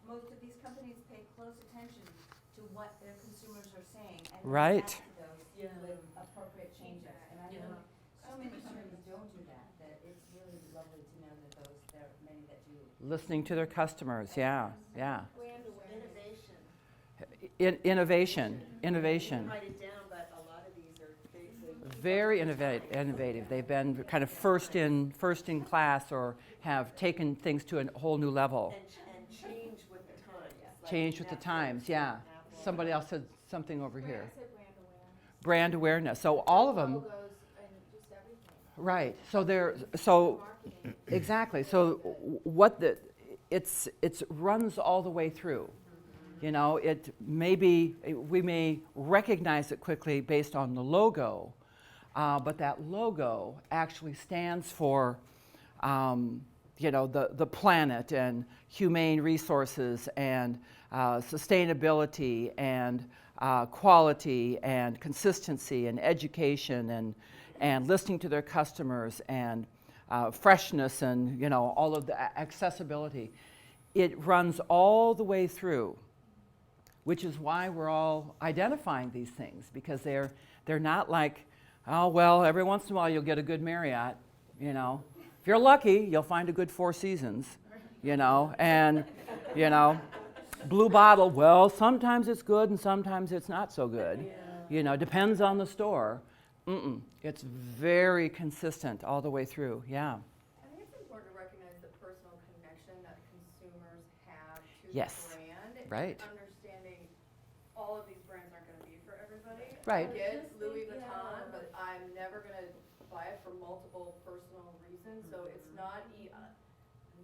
most of these companies pay close attention to what their consumers are saying and Right. react to those with appropriate changes. And I know so many companies don't do that, that it's really lovely to know that there are many that do. Listening to their customers. Yeah. Innovation. Innovation. Write it down, but a lot of these are Very innovative. They've been kind of first in class, or have taken things to a whole new level. and change with the times. Change with the times. Yeah. Somebody else said something over here. I said brand awareness. Brand awareness. So all of them. Logos and just everything. Right. Exactly. So it runs all the way through. We may recognize it quickly based on the logo, but that logo actually stands for, the planet and humane resources and sustainability and quality and consistency and education and listening to their customers and freshness and all of the accessibility. It runs all the way through, which is why we're all identifying these things, because they're not like, oh well, every once in a while you'll get a good Marriott, If you're lucky, you'll find a good Four Seasons, and Blue Bottle. Well, sometimes it's good and sometimes it's not so good. Depends on the store. It's very consistent all the way through. Yeah. I think it's important to recognize the personal connection that consumers have to Yes. the brand. Right. And understanding Right. I get Louis Vuitton, but I'm never gonna buy it for multiple personal reasons, so it's not,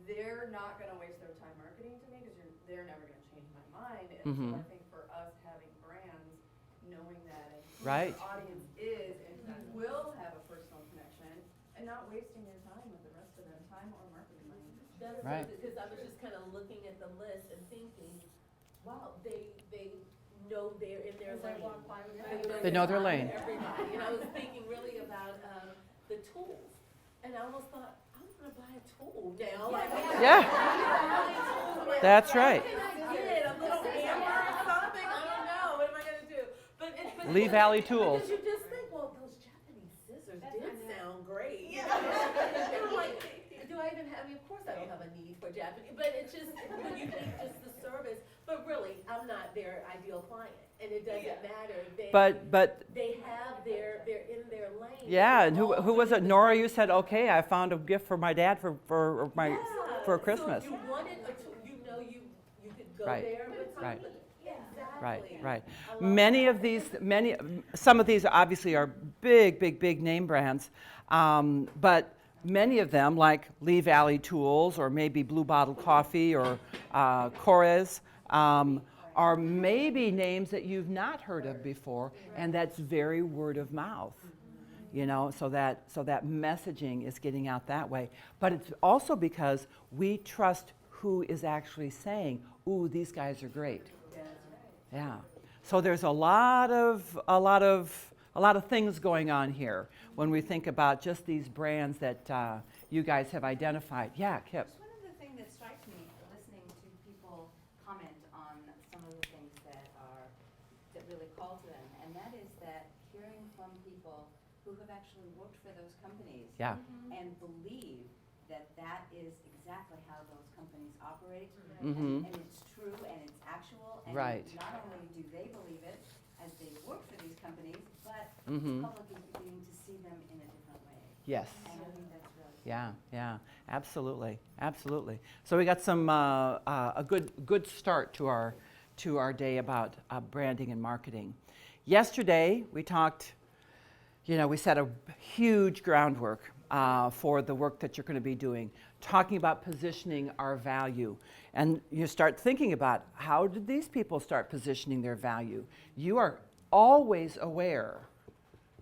they're not gonna waste their time marketing to me, because they're never gonna change my mind, and so I think for us having brands, knowing that and who Right. our audience is, and who will have a personal connection, and not wasting your time with the rest of their time or marketing money. That's Right. because I was just kind of looking at the list and thinking, wow, they know they're in their lane. They know their lane. Everybody, and I was thinking really about the tools, and I almost thought, I'm gonna buy a tool now. Like, Yeah. like, That's right. What can I get? A little hammer or something? I don't know. What am I gonna do? But Lee Valley Tools. Because you just think, well, those Japanese scissors did sound great. You know? And I'm like, do I even have? I mean, of course I don't have a need for Japanese, but it's just when you think just the service. But really, I'm not their ideal client, and it doesn't matter. But They have they're in their lane. yeah, and who was it? Nora, you said, okay, I found a gift for my dad for Christmas. So if you wanted a tool, you know you could go Right. there with something. Right. Yeah, exactly. Right. Some of these obviously are big name brands, but many of them, like Lee Valley Tools or maybe Blue Bottle Coffee or Corez, are maybe names that you've not heard of before, and that's very word of mouth. You know, so that messaging is getting out that way. But it's also because we trust who is actually saying, "Ooh, these guys are great." Yeah. So there's a lot of things going on here when we think about just these brands that you guys have identified. Yeah, Kip. Just one of the things that strikes me listening to people comment on some of the things that really call to them, and that is that hearing from people who have actually worked for those companies Yeah. and believe that is exactly how those companies operate, Mhm. and it's true and it's actual, and Right. not only do they believe it as they work for these companies, but Mhm. the public is beginning to see them in a different way. Yes. And I think that's really Yeah, absolutely. So we got some a good start to our day about branding and marketing. Yesterday we talked. We set a huge groundwork for the work that you're going to be doing, talking about positioning our value. And you start thinking about, how did these people start positioning their value? You are always aware.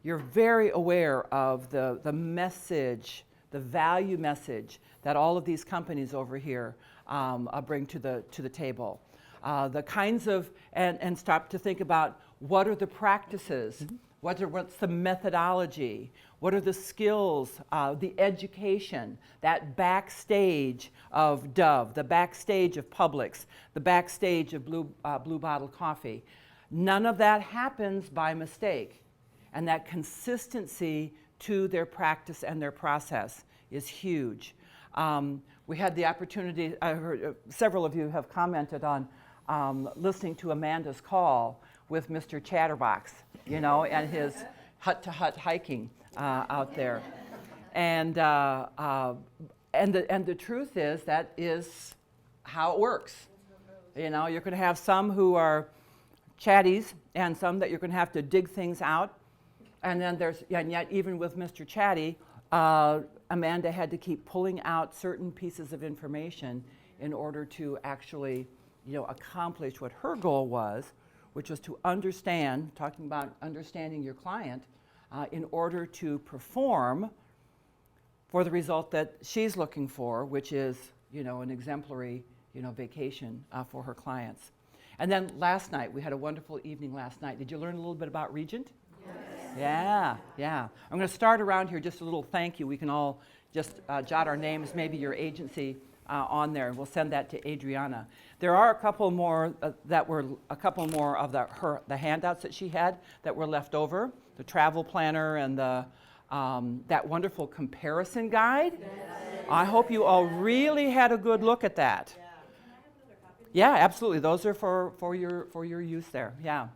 You're very aware of the message, the value message that all of these companies over here bring to the table. The kinds of, and stop to think about, what are the practices? What's the methodology? What are the skills, the education, that backstage of Dove, the backstage of Publix, the backstage of Blue Bottle Coffee? None of that happens by mistake. And that consistency to their practice and their process is huge. We had the opportunity, I heard several of you have commented on listening to Amanda's call with Mr. Chatterbox, and his hut-to-hut hiking out there. And the truth is, that is how it works. You're going to have some who are chatties and some that you're going to have to dig things out. And then and yet even with Mr. Chatty, Amanda had to keep pulling out certain pieces of information in order to actually, accomplish what her goal was, which was to understand, talking about understanding your client, in order to perform for the result that she's looking for, which is, an exemplary, vacation for her clients. And then last night, we had a wonderful evening last night. Did you learn a little bit about Regent? Yes. Yeah. I'm going to start around here, just a little thank you. We can all just jot our names, maybe your agency, on there, and we'll send that to Adriana. There are a couple more of the handouts that she had that were left over, the travel planner and that wonderful comparison guide. I hope you all really had a good look at that. Yeah, absolutely. Those are for your use there. Yeah,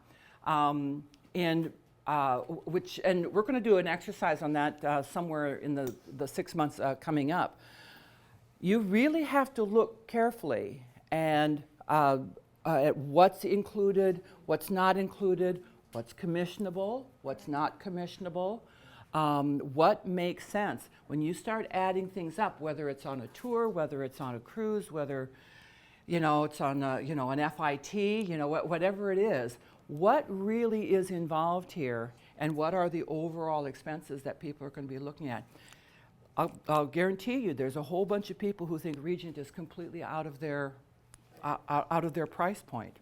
and we're going to do an exercise on that somewhere in the 6 months coming up. You really have to look carefully and at what's included, what's not included, what's commissionable, what's not commissionable, what makes sense. When you start adding things up, whether it's on a tour, whether it's on a cruise, whether it's on an FIT, whatever it is, what really is involved here, and what are the overall expenses that people are going to be looking at? I'll guarantee you, there's a whole bunch of people who think Regent is completely out of their price point,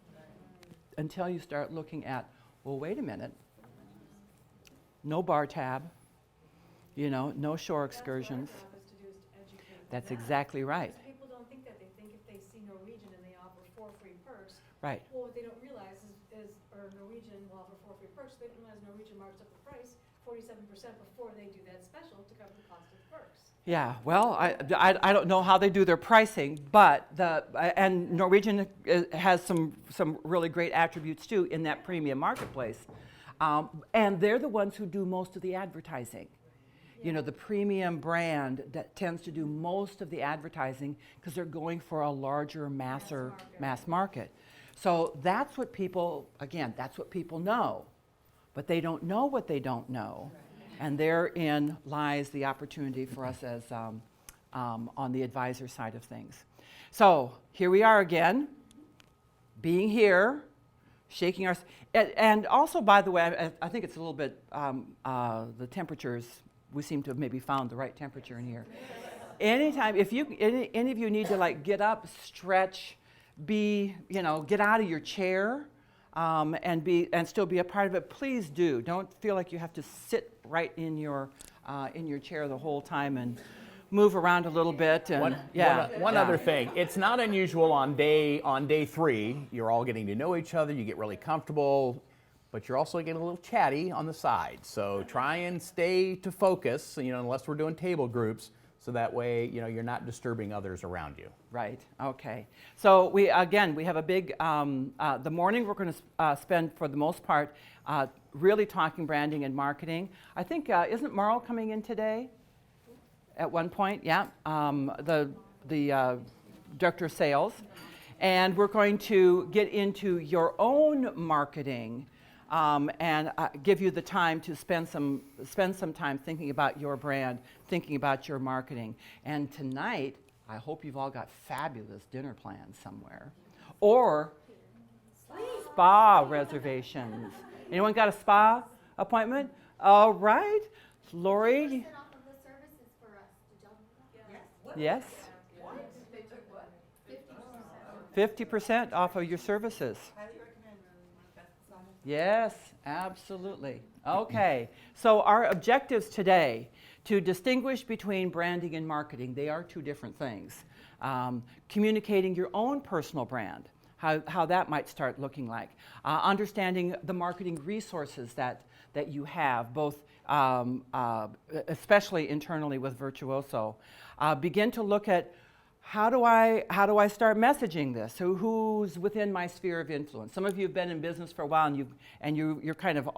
until you start looking at, well, wait a minute, no bar tab, no shore excursions. That's exactly right. Because people don't think that. They think if they see Norwegian and they offer 4 free perks. Right. Well, what they don't realize or Norwegian will offer 4 free perks. They don't realize Norwegian marks up the price 47% before they do that special to cover the cost of the perks. Yeah, well, I don't know how they do their pricing, but and Norwegian has some really great attributes too in that premium marketplace, and they're the ones who do most of the advertising. The premium brand that tends to do most of the advertising because they're going for a larger mass market. So that's what people know, but they don't know what they don't know. And therein lies the opportunity for us as on the advisor side of things. So here we are again, being here, shaking our, and also, by the way, I think it's a little bit, the temperatures, we seem to have maybe found the right temperature in here. Anytime, if any of you need to get up, stretch, get out of your chair, and still be a part of it, please do. Don't feel like you have to sit right in your chair the whole time and move around a little bit. And one other thing, it's not unusual on day 3. You're all getting to know each other. You get really comfortable, but you're also getting a little chatty on the side. So try and stay to focus. Unless we're doing table groups. So that way, you're not disturbing others around you. Right, okay. So we have a big, the morning we're going to spend for the most part really talking branding and marketing. I think, isn't Marl coming in today at one point? Yeah, the Director of Sales. And we're going to get into your own marketing and give you the time to spend some time thinking about your brand, thinking about your marketing. And tonight, I hope you've all got fabulous dinner plans somewhere, or spa reservations. Anyone got a spa appointment? All right, Lori. Yes. 50% off of your services. Yes, absolutely. Okay, so our objectives today, to distinguish between branding and marketing. They are two different things. Communicating your own personal brand, how that might start looking like. Understanding the marketing resources that you have, both especially internally with Virtuoso. Begin to look at how do I start messaging this? So who's within my sphere of influence? Some of you have been in business for a while and you're kind of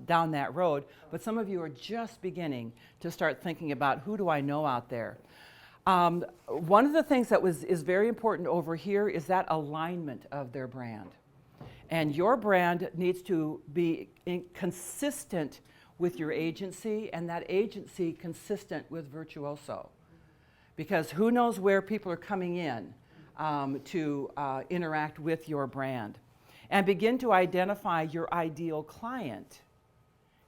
down that road, but some of you are just beginning to start thinking about who do I know out there. One of the things that is very important over here is that alignment of their brand. And your brand needs to be consistent with your agency, and that agency consistent with Virtuoso. Because who knows where people are coming in to interact with your brand. And begin to identify your ideal client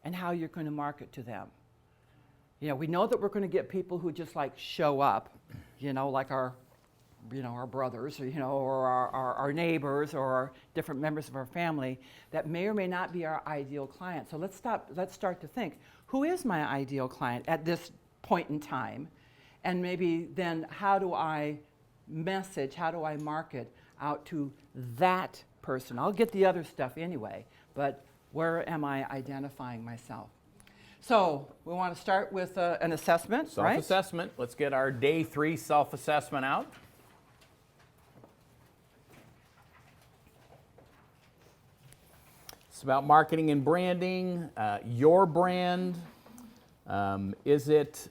and how you're going to market to them. We know that we're going to get people who just show up, like our brothers, or our neighbors, or our different members of our family that may or may not be our ideal client. So let's start to think, who is my ideal client at this point in time? And maybe then how do I message, how do I market out to that person? I'll get the other stuff anyway, but where am I identifying myself? So we want to start with an assessment, right? Self-assessment. Let's get our day 3 self-assessment out. It's about marketing and branding. Your brand, is it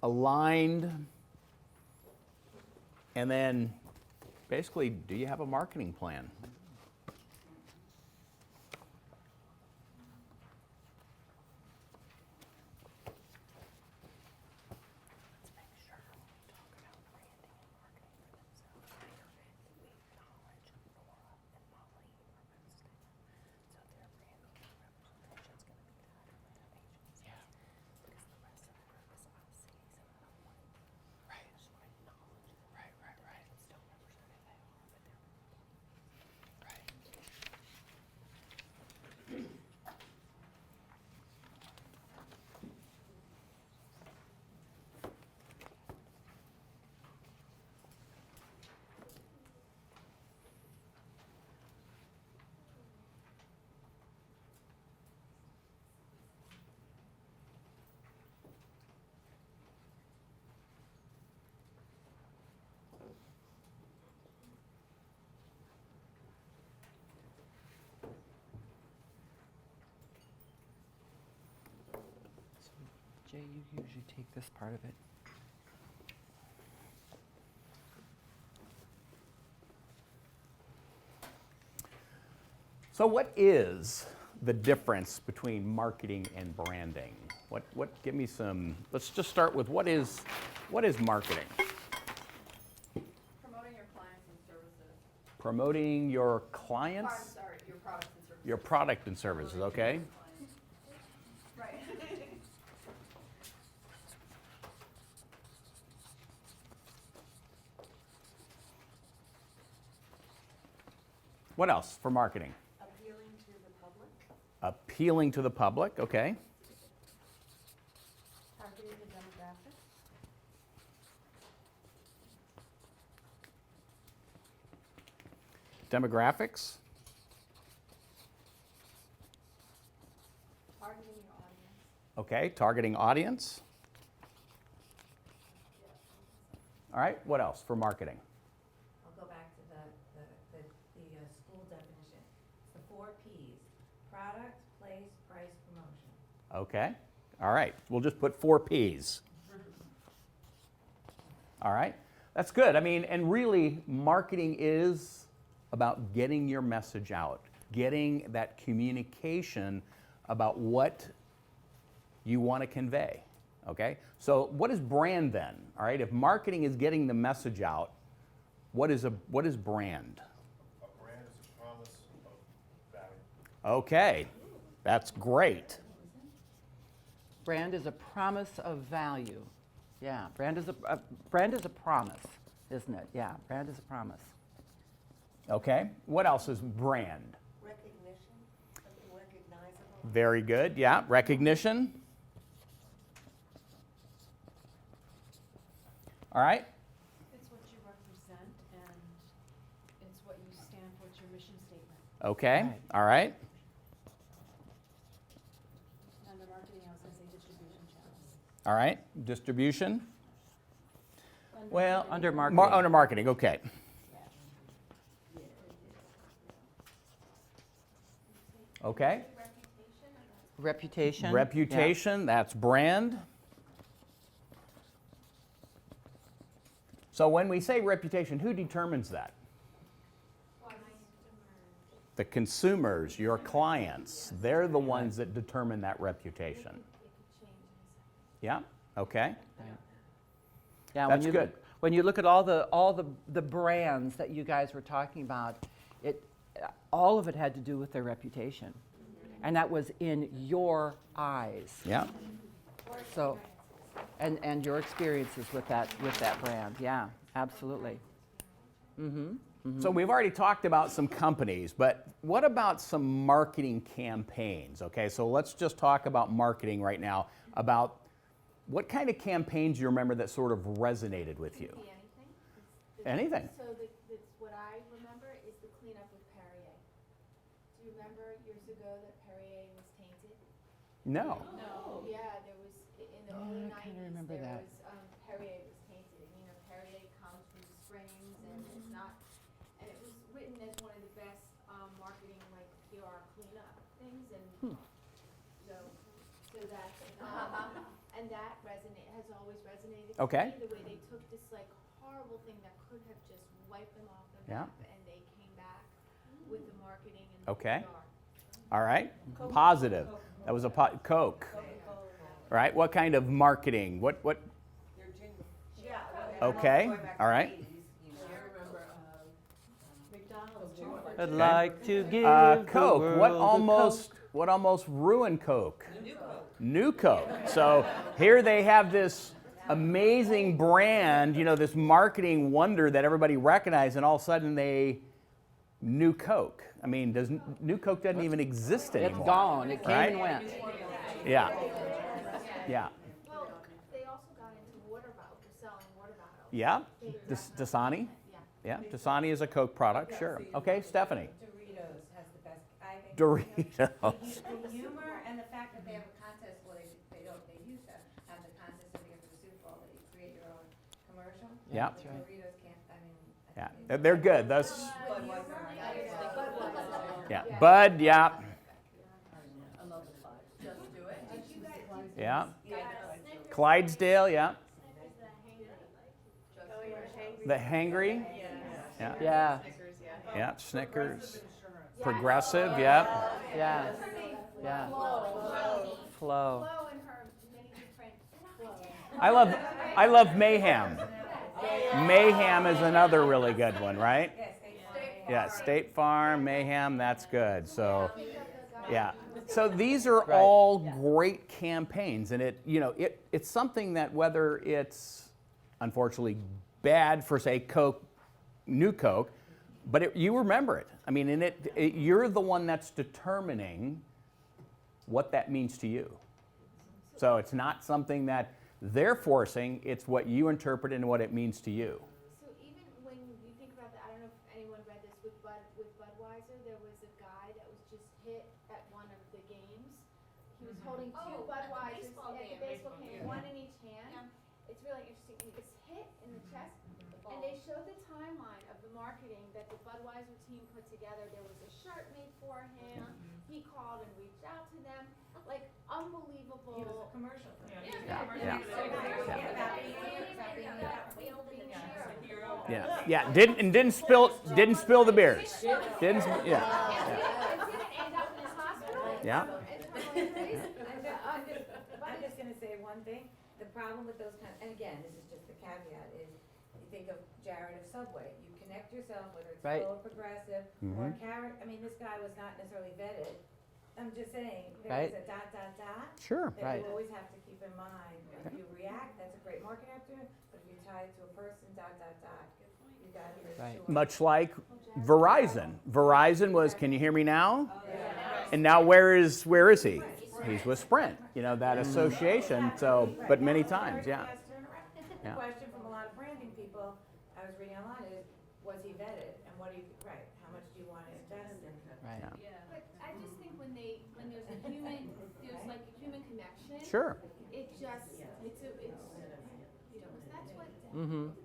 aligned? And then basically, do you have a marketing plan? Jay, you usually take this part of it. So what is the difference between marketing and branding? Give me some, let's just start with what is marketing? Promoting your clients and services. Promoting your clients? I'm sorry, your products and services. Your product and services, okay? Right. What else for marketing? Appealing to the public, Appealing to the public, okay. targeting the demographic, Demographics, targeting your audience. okay. Targeting audience. All right, what else for marketing? I'll go back to the school definition. It's the 4 Ps: product, place, price, promotion. Okay, all right. We'll just put 4 Ps. All right, that's good. I mean, and really, marketing is about getting your message out, getting that communication about what you want to convey. Okay, so what is brand then? All right, if marketing is getting the message out, what is brand? A brand is a promise of value. Okay, that's great. Brand is a promise of value. Yeah, brand is a promise, isn't it? Yeah, brand is a promise. Okay, what else is brand? Recognition, something recognizable. Very good, yeah, recognition. All right, It's what you represent and it's what you stand for, it's your mission statement. okay, Right. all right. Under marketing, I was gonna say distribution channels. All right, distribution. Well, Under marketing. Under marketing, okay. Okay. Reputation. Reputation, that's brand. So when we say reputation, who determines that? The consumers, your clients, they're the ones that determine that reputation. Yeah, okay. Yeah, That's when you good. When you look at all the brands that you guys were talking about, all of it had to do with their reputation, and that was in your eyes. Yeah. So, and your experiences with that brand. Yeah, absolutely. Mm-hmm. Mm-hmm. So we've already talked about some companies, but what about some marketing campaigns? Okay, so let's just talk about marketing right now, about what kind of campaigns you remember that sort of resonated with you? Anything. So what I remember is the cleanup with Perrier. Do you remember years ago that Perrier was tainted? No. No. Yeah, there was, in the early I kinda 90s, remember there that. was, Perrier was tainted. You know, Perrier comes from the springs and it's not, and it was written as one of the best marketing, like PR cleanup things, and so that's, and that has always resonated to Okay. me, the way they took this like horrible thing that could have just wiped them off the Yeah. map, and they came back with the marketing and Okay. the PR. All right. Positive. That was a Coke. Right. What kind of marketing? What? Okay. All right. I'd like to give Coke. the What world almost ruined Coke? New Coke. So here they have this amazing brand, you know, this marketing wonder that everybody recognized, and all of a sudden New Coke. I mean, New Coke doesn't even exist anymore. It's gone. It came and went. Yeah. Yeah. Well, they also got into water bottles, selling water bottles. Yeah. Dasani. Yeah. Dasani is a Coke product. Sure. Okay, Stephanie. Doritos has the best, I think. Doritos. The humor and the fact that they have a contest, well, they used to have the contest at the end of the Super Bowl, that you create your own commercial. Yeah. The Doritos can't, I mean. Yeah, they're good. That's Budweiser. yeah. Bud. Yeah. I love the five. Just do it. Yeah. Clydesdale, yeah. Oh, yeah, The Hangry. Yeah. Yeah. Yeah, Snickers. Progressive, yeah. Yeah. Yeah. Flow. I love Mayhem. Mayhem is another really good one, right? Yeah, State Farm, Mayhem, that's good. So, yeah. So these are all great campaigns, and it's something that whether it's unfortunately bad for, say, Coke, New Coke, but you remember it. I mean, and you're the one that's determining what that means to you. So it's not something that they're forcing, it's what you interpret and what it means to you. So even when you think about I don't know if anyone read this with Budweiser, there was a guy that was just hit at one of the games. He was holding two Budweisers at the baseball game, one in each hand. It's really interesting. He was hit in the chest, and they showed the timeline of the marketing that the Budweiser team put together. There was a shirt made for him. He called and reached out to them. Like, unbelievable. It was a commercial for him. Yeah. Didn't spill the beers. Didn't. Yeah. Yeah. I'm just gonna say one thing. The problem with those kind, and again, this is just the caveat, is you think of Jared of Subway. You connect yourself, whether it's Right. Pro or Progressive or Carrot. I mean, this guy was not necessarily vetted. I'm just saying, Right. there's a dot, dot, dot. Sure. That Right. you always have to keep in mind. If you react, that's a great marketing opportunity, but if you tie it to a person, dot, dot, dot, you gotta be sure. Much like Verizon. Verizon was, can you hear me now? And now where is he? He's with Sprint. You know, that association. So, but many times, yeah. The question from a lot of branding people I was reading online is, was he vetted, and what do you, how much do you want to invest in? Right. But I just think when there's a human, there's like a human connection. Sure. It just, that's what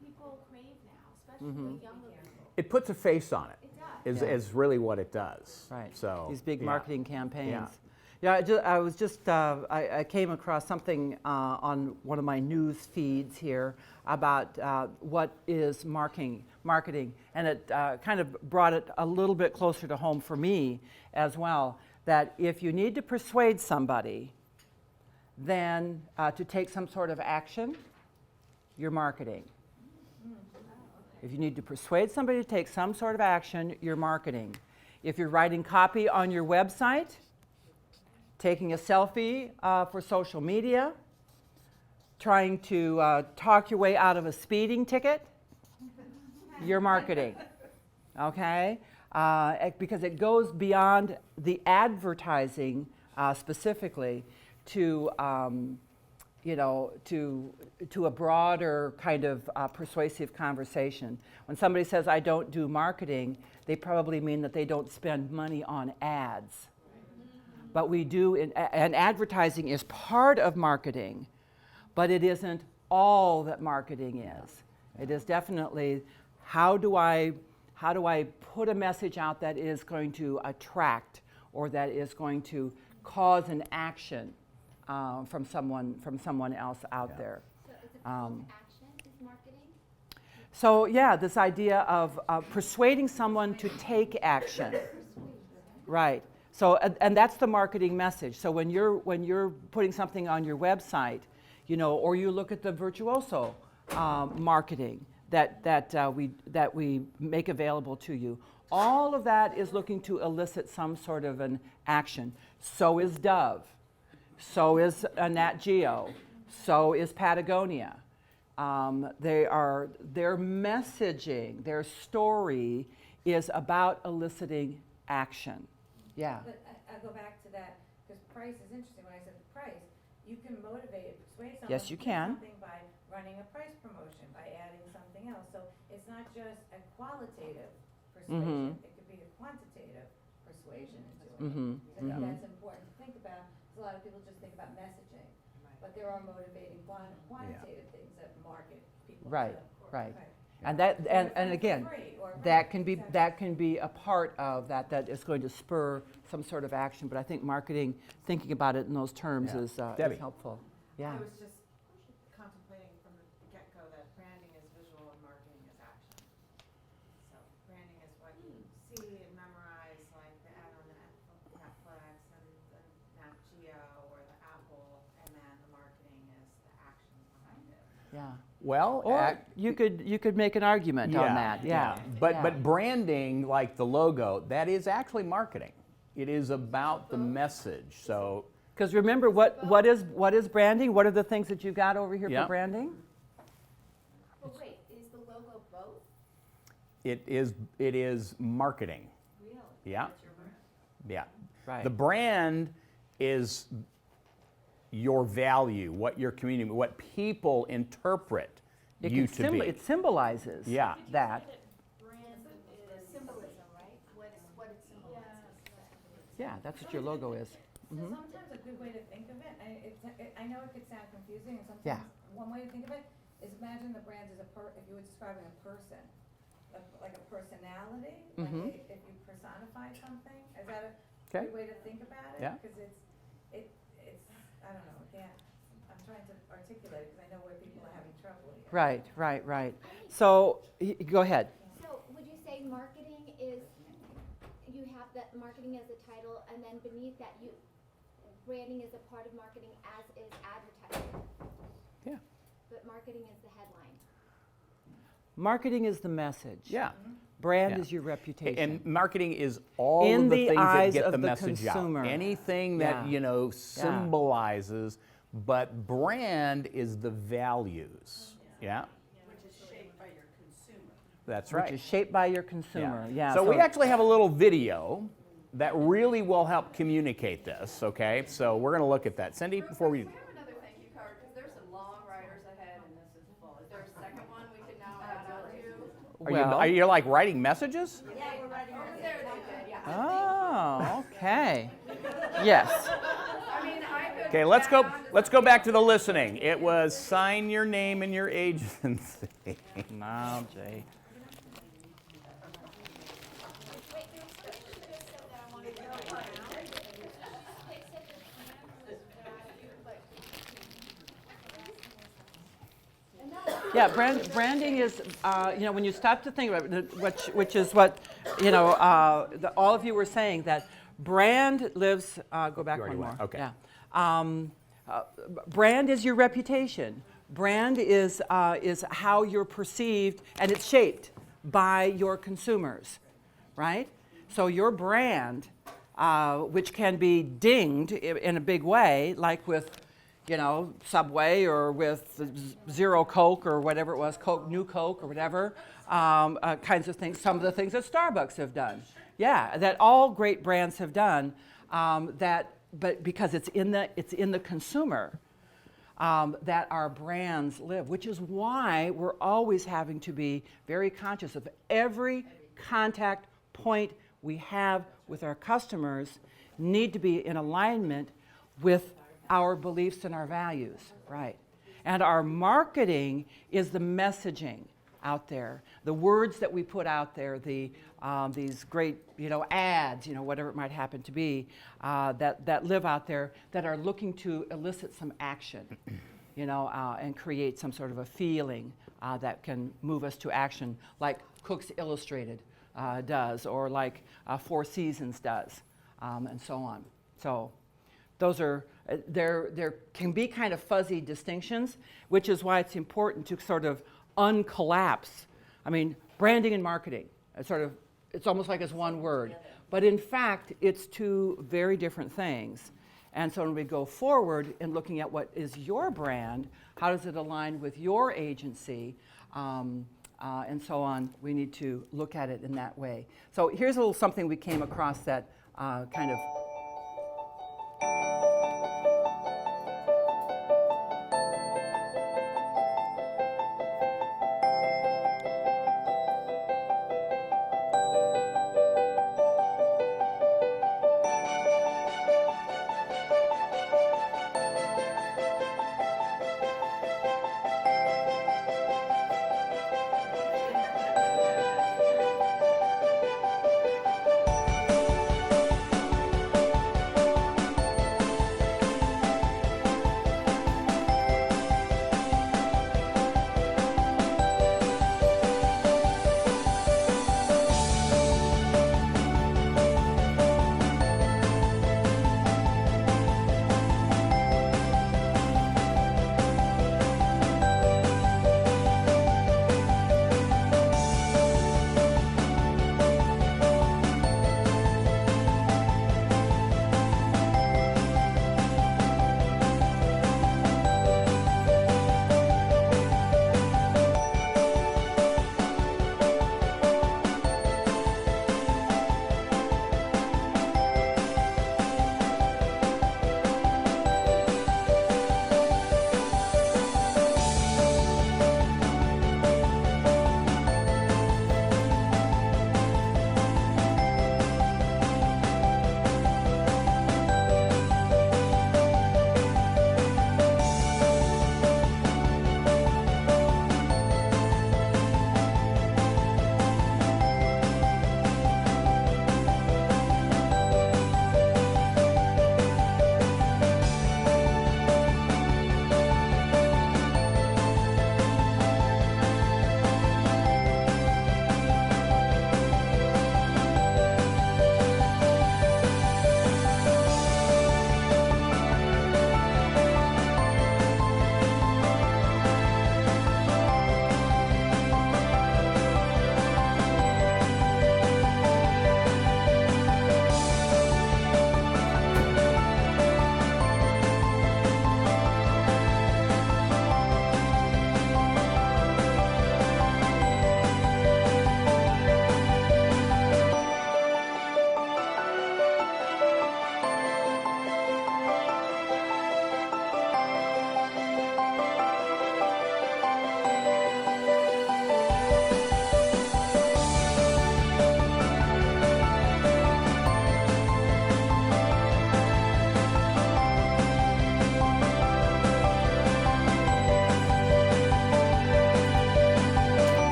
people crave now, especially with younger people. It puts a face on it. It does. Is really what it does. Right. So These big yeah. marketing campaigns. Yeah. I came across something on one of my news feeds here about what is marketing, and it kind of brought it a little bit closer to home for me as well, that if you need to persuade somebody then to take some sort of action, you're marketing. If you need to persuade somebody to take some sort of action, you're marketing. If you're writing copy on your website, taking a selfie for social media, trying to talk your way out of a speeding ticket, you're marketing, okay? Because it goes beyond the advertising specifically to, to a broader kind of persuasive conversation. When somebody says, I don't do marketing, they probably mean that they don't spend money on ads. But we do, and advertising is part of marketing, but it isn't all that marketing is. It is definitely, how do I put a message out that is going to attract or that is going to cause an action from someone else out there. So is it action is marketing? So yeah, this idea of persuading someone to take action. Right. So and that's the marketing message. So when you're putting something on your website, or you look at the virtuoso marketing that we make available to you, all of that is looking to elicit some sort of an action. So is Dove. So is Nat Geo. So is Patagonia. Their messaging, their story is about eliciting action. Yeah. But I go back to that, because price is interesting. When I said the price, you can motivate, persuade someone Yes, you to do can. something by running a price promotion, by adding something else. So it's not just a qualitative persuasion, it could be a quantitative persuasion into it. So I think that's important to think about, because a lot of people just think about messaging, but there are motivating quantitative things that market people. Right, to. right. And again, that can be a part of that is going to spur some sort of action. But I think marketing, thinking about it in those terms, is Debbie. helpful. Yeah. I was just Yeah. Well, Or you could make an argument on that. Yeah. But branding, like the logo, that is actually marketing. It is about the message. So because remember what is branding? What are the things that you got over here Yeah. for branding? But wait, is the logo both? it is marketing. Really? Yeah. Yeah. Right. The brand is your value, what your community, what people interpret you to be. It symbolizes Yeah. that. Symbolism, right? What it symbolizes. Yeah, that's what your logo is. So sometimes a good way to think of it, I know it could sound confusing, and sometimes Yeah. one way to think of it is imagine the brand as if you were describing a person, like a personality, like if you personify something. Is that a good way to think about it? Yeah. Because it's I don't know, I'm trying to articulate it because I know where people are having trouble here. Right. So go ahead. So would you say marketing is, you have that marketing as a title, and then beneath that branding is a part of marketing, as is advertising? Yeah. But marketing is the headline. Marketing is the message. Yeah. Brand is your reputation. And marketing is all In of the the things that eyes get of the the message consumer. out. Anything that, symbolizes, but brand is the values. Yeah. Which is shaped by your consumer. That's right. Which is shaped by your consumer. Yeah. So we actually have a little video that really will help communicate this, okay? So we're going to look at that. Cindy, before we... We have another thank you card, because there's some long riders ahead, and this is full. Is there a second one we can now add on to? Are you like writing messages? Yeah, we're writing over there, they did, yeah. Oh, okay. Yes. I mean, I could Okay, let's go back to the listening. It was sign your name and your agency. No, Jay. Yeah, branding is, when you stop to think about it, which is what, all of you were saying, that brand lives, go back one more. Okay. Yeah. Brand is your reputation. Brand is how you're perceived, and it's shaped by your consumers, right? So your brand, which can be dinged in a big way, like with Subway or with Zero Coke or whatever it was, New Coke or whatever, kinds of things. Some of the things that Starbucks have done. Yeah, that all great brands have done, but because it's in the consumer that our brands live, which is why we're always having to be very conscious of every contact point we have with our customers need to be in alignment with our beliefs and our values, right? And our marketing is the messaging out there, the words that we put out there, these great, ads, whatever it might happen to be, that live out there that are looking to elicit some action, and create some sort of a feeling that can move us to action, like Cooks Illustrated does, or like Four Seasons does, and so on. So those are, there can be kind of fuzzy distinctions, which is why it's important to sort of uncollapse. I mean, branding and marketing, it's almost like it's one word. But in fact, it's two very different things. And so when we go forward in looking at what is your brand, how does it align with your agency, and so on, we need to look at it in that way. So here's a little something we came across that kind of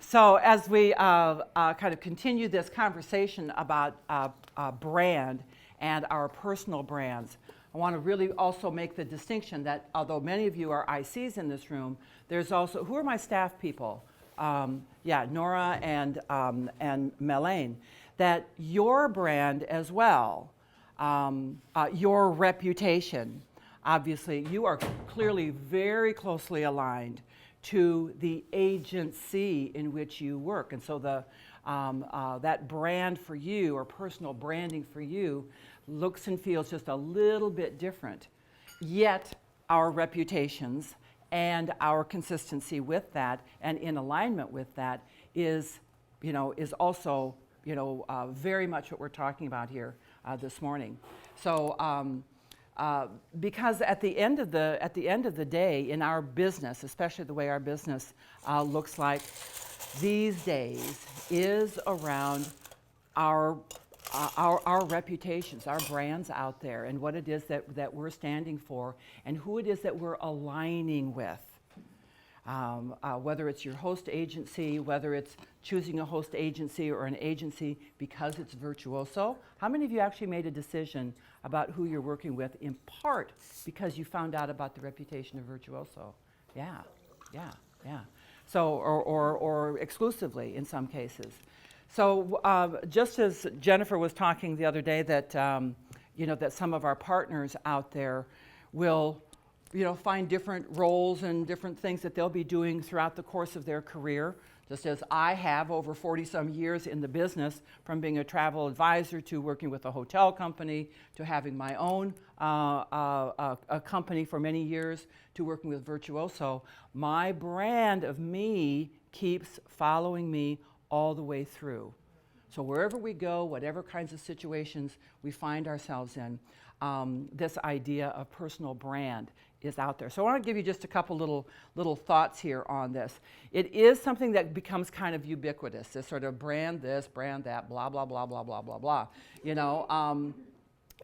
So as we kind of continue this conversation about brand and our personal brands, I want to really also make the distinction that although many of you are ICs in this room, there's also, who are my staff people? Nora and Melaine, that your brand as well, your reputation, obviously you are clearly very closely aligned to the agency in which you work. And so that brand for you, or personal branding for you, looks and feels just a little bit different. Yet our reputations and our consistency with that and in alignment with that is also very much what we're talking about here this morning. So because at the end of the day in our business, especially the way our business looks like these days, is around our reputations, our brands out there, and what it is that we're standing for, and who it is that we're aligning with. Whether it's your host agency, whether it's choosing a host agency or an agency because it's virtuoso. How many of you actually made a decision about who you're working with in part because you found out about the reputation of virtuoso? Yeah. So, or exclusively in some cases. So just as Jennifer was talking the other day that, that some of our partners out there will find different roles and different things that they'll be doing throughout the course of their career, just as I have over 40-some years in the business, from being a travel advisor to working with a hotel company to having my own a company for many years to working with Virtuoso. My brand of me keeps following me all the way through. So wherever we go, whatever kinds of situations we find ourselves in, this idea of personal brand is out there. So I want to give you just a couple little thoughts here on this. It is something that becomes kind of ubiquitous, this sort of brand this, brand that, blah, blah, blah, blah, blah, blah, blah.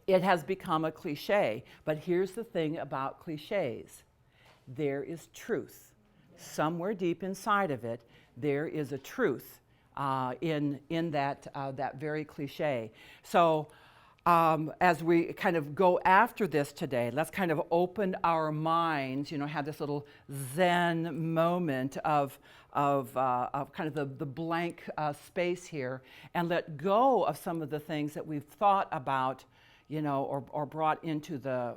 It has become a cliche, but here's the thing about cliches. There is truth. Somewhere deep inside of it, there is a truth in that very cliche. So as we kind of go after this today, let's kind of open our minds, have this little Zen moment of kind of the blank space here, and let go of some of the things that we've thought about, or brought into the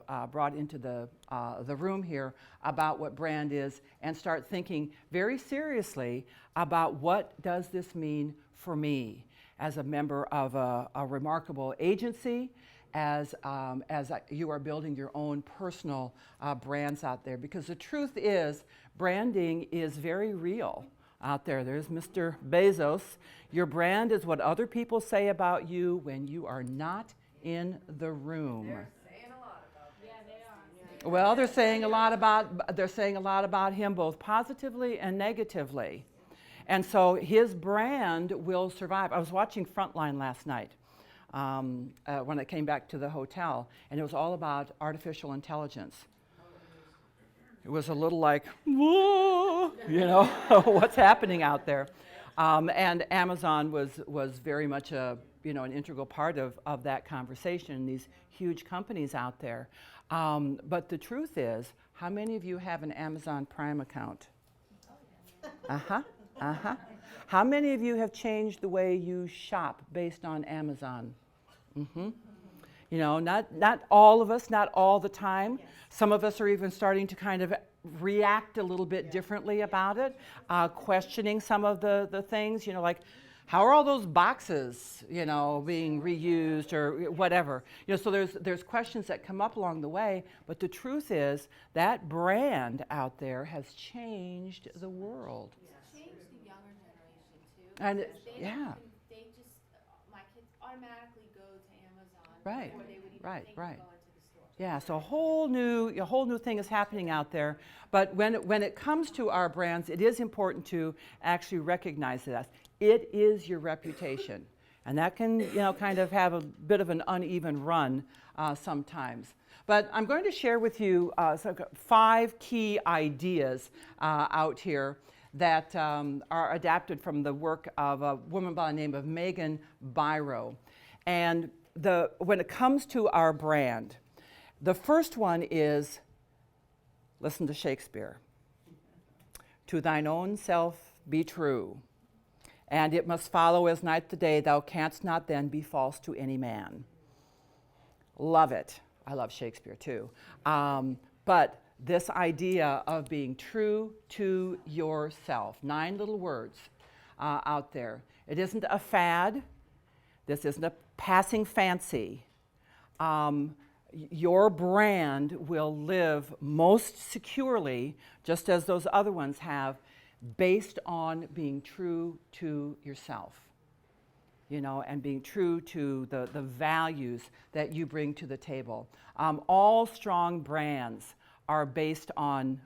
room here about what brand is, and start thinking very seriously about what does this mean for me as a member of a remarkable agency, as you are building your own personal brands out there. Because the truth is, branding is very real out there. There's Mr. Bezos. Your brand is what other people say about you when you are not in the room. They're saying a lot about him. Yeah, they are. Well, they're saying a lot about him, both positively and negatively. And so his brand will survive. I was watching Frontline last night when I came back to the hotel, and it was all about artificial intelligence. It was a little like, whoa, what's happening out there. And Amazon was very much an integral part of that conversation, these huge companies out there. But the truth is, how many of you have an Amazon Prime account? How many of you have changed the way you shop based on Amazon? Not all of us, not all the time. Yes. Some of us are even starting to kind of react a little bit differently about it, questioning some of the things, like, how are all those boxes, being reused or whatever? So there's questions that come up along the way, but the truth is that brand out there has changed the world. And they just, my kids automatically go to Amazon before they would even think of going to the store. Yeah, so a whole new thing is happening out there. But when it comes to our brands, it is important to actually recognize that it is your reputation, and that can kind of have a bit of an uneven run sometimes. But I'm going to share with you 5 key ideas out here that are adapted from the work of a woman by the name of Megan Byro. And when it comes to our brand, the first one is, listen to Shakespeare. To thine own self be true, and it must follow as night the day, thou canst not then be false to any man. Love it. I love Shakespeare too. But this idea of being true to yourself, 9 little words out there. It isn't a fad. This isn't a passing fancy. Your brand will live most securely, just as those other ones have, based on being true to yourself, and being true to the values that you bring to the table. All strong brands are based on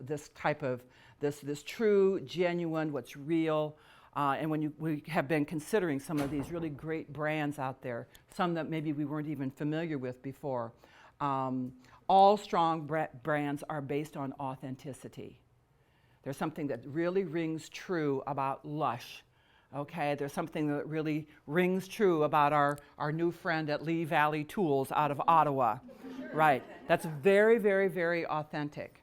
this type of this true, genuine, what's real. And when we have been considering some of these really great brands out there, some that maybe we weren't even familiar with before, all strong brands are based on authenticity. There's something that really rings true about Lush. Okay, there's something that really rings true about our new friend at Lee Valley Tools out of Ottawa. Right, that's very, very, very authentic.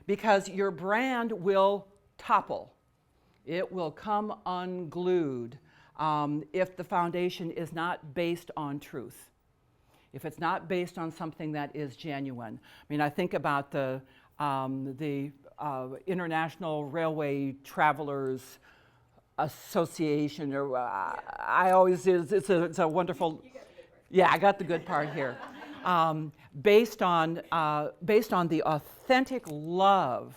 Because your brand will topple. It will come unglued if the foundation is not based on truth. If it's not based on something that is genuine. I mean, I think about the International Railway Travelers Association, or it's a wonderful. Yeah, I got the good part here. Based on the authentic love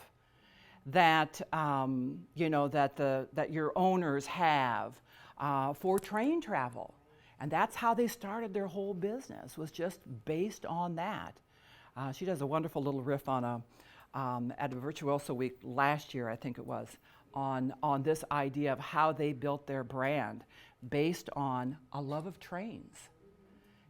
that that your owners have for train travel, and that's how they started their whole business, was just based on that. She does a wonderful little riff on at a Virtuoso Week last year, I think it was, on this idea of how they built their brand based on a love of trains.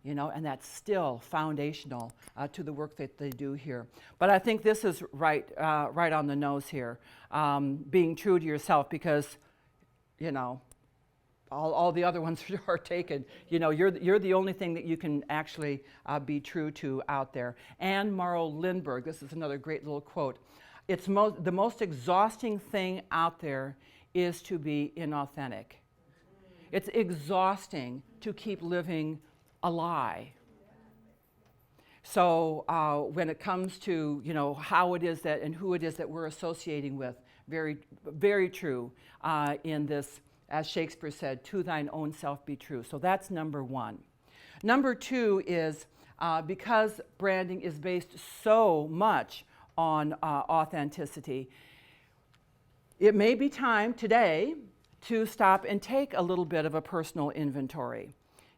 And that's still foundational to the work that they do here. But I think this is right on the nose here, being true to yourself, because, all the other ones are taken. You're the only thing that you can actually be true to out there. Anne Morrow Lindbergh, this is another great little quote. It's the most exhausting thing out there is to be inauthentic. It's exhausting to keep living a lie. So when it comes to how it is that and who it is that we're associating with, very, very true in this, as Shakespeare said, to thine own self be true. So that's number one. Number two is because branding is based so much on authenticity, it may be time today to stop and take a little bit of a personal inventory.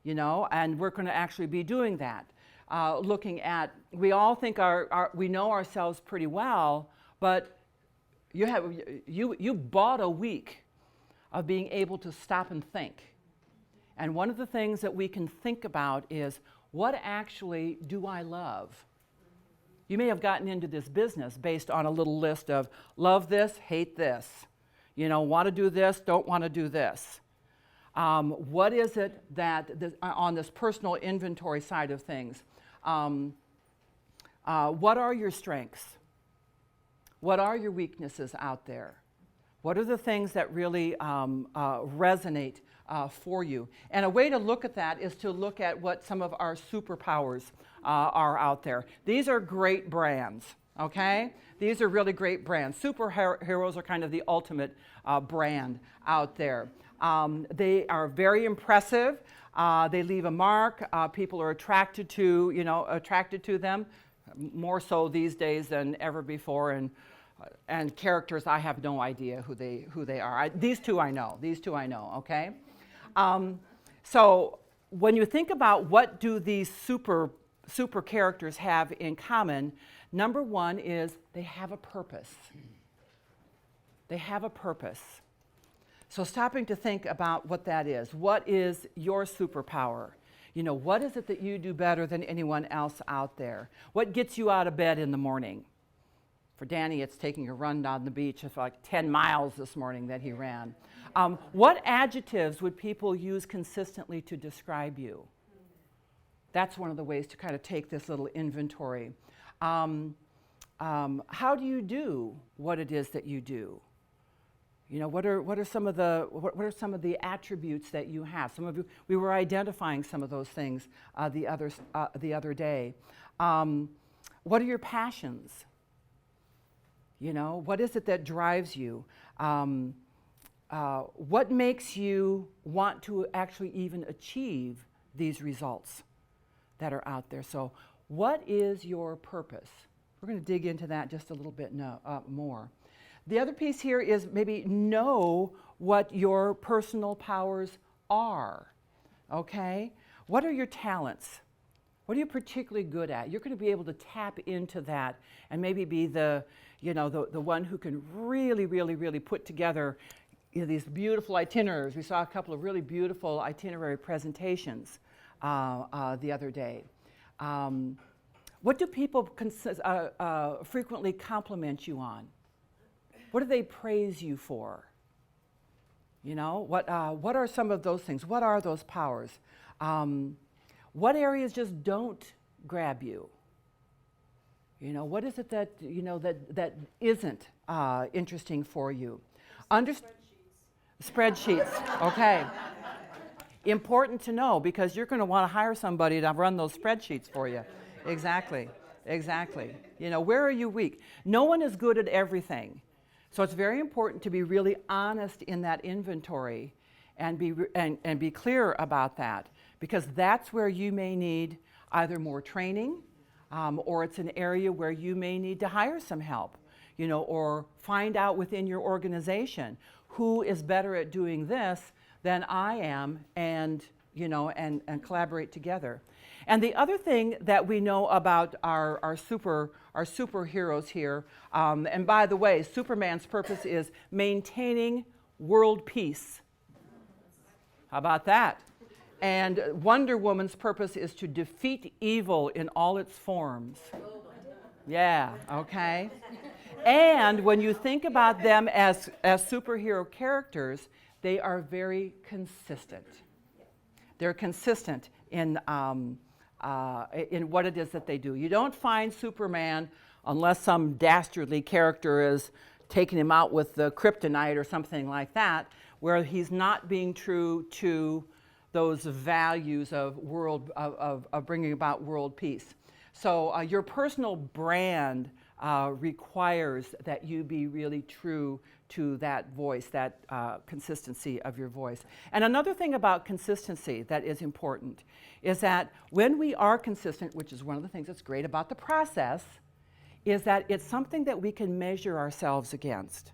And we're going to actually be doing that. Looking at, we all think we know ourselves pretty well, but you bought a week of being able to stop and think. And one of the things that we can think about is, what actually do I love? You may have gotten into this business based on a little list of love this, hate this. Want to do this, don't want to do this. What is it that, on this personal inventory side of things, what are your strengths? What are your weaknesses out there? What are the things that really resonate for you? And a way to look at that is to look at what some of our superpowers are out there. These are great brands, okay? These are really great brands. Superheroes are kind of the ultimate brand out there. They are very impressive. They leave a mark. People are attracted to them, more so these days than ever before. And characters, I have no idea who they are. These two I know. Okay. So when you think about what do these super characters have in common, number one is they have a purpose. They have a purpose. So stopping to think about what that is. What is your superpower? What is it that you do better than anyone else out there? What gets you out of bed in the morning? For Danny, it's taking a run down the beach. It's like 10 miles this morning that he ran. What adjectives would people use consistently to describe you? That's one of the ways to kind of take this little inventory. How do you do what it is that you do? You know, what are some of the attributes that you have? Some of you, we were identifying some of those things the other day. What are your passions? You know, what is it that drives you? What makes you want to actually even achieve these results that are out there? So, what is your purpose? We're going to dig into that just a little bit more. The other piece here is maybe know what your personal powers are, okay? What are your talents? What are you particularly good at? You're going to be able to tap into that and maybe be the one who can really put together these beautiful itineraries. We saw a couple of really beautiful itinerary presentations the other day. What do people frequently compliment you on? What do they praise you for? You know, what are some of those things? What are those powers? What areas just don't grab you? You know, what is it that, you know, that isn't interesting for you? Spreadsheets, okay. Important to know because you're going to want to hire somebody to run those spreadsheets for you. Exactly. You know, where are you weak? No one is good at everything. So it's very important to be really honest in that inventory and be clear about that, because that's where you may need either more training or it's an area where you may need to hire some help, you know, or find out within your organization who is better at doing this than I am, and you know, and collaborate together. And the other thing that we know about our superheroes here, and by the way, Superman's purpose is maintaining world peace. How about that? And Wonder Woman's purpose is to defeat evil in all its forms. Yeah, okay. And when you think about them as superhero characters, they are very consistent. They're consistent in what it is that they do. You don't find Superman unless some dastardly character is taking him out with the kryptonite or something like that, where he's not being true to those values of bringing about world peace. So your personal brand requires that you be really true to that voice, that consistency of your voice. And another thing about consistency that is important is that when we are consistent, which is one of the things that's great about the process, is that it's something that we can measure ourselves against.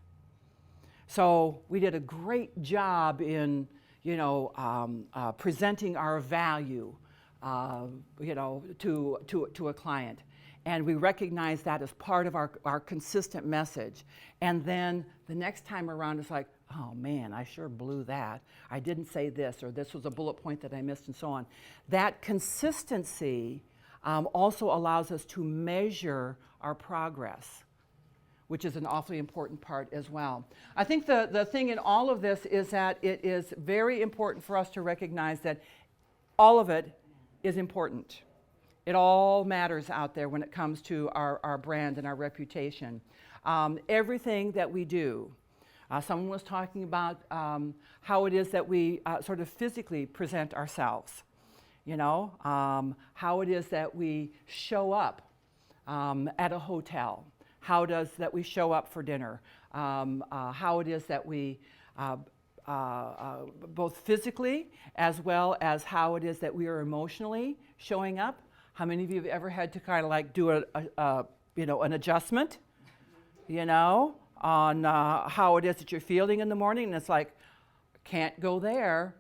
So we did a great job in, you know, presenting our value, you know, to a client. And we recognize that as part of our consistent message. And then the next time around, it's like, oh man, I sure blew that. I didn't say this, or this was a bullet point that I missed, and so on. That consistency also allows us to measure our progress, which is an awfully important part as well. I think the thing in all of this is that it is very important for us to recognize that all of it is important. It all matters out there when it comes to our brand and our reputation. Everything that we do. Someone was talking about how it is that we sort of physically present ourselves. You know, how it is that we show up at a hotel. How does that we show up for dinner? How it is that we both physically as well as how it is that we are emotionally showing up. How many of you have ever had to kind of like do an adjustment, you know, on how it is that you're feeling in the morning? And it's like, can't go there,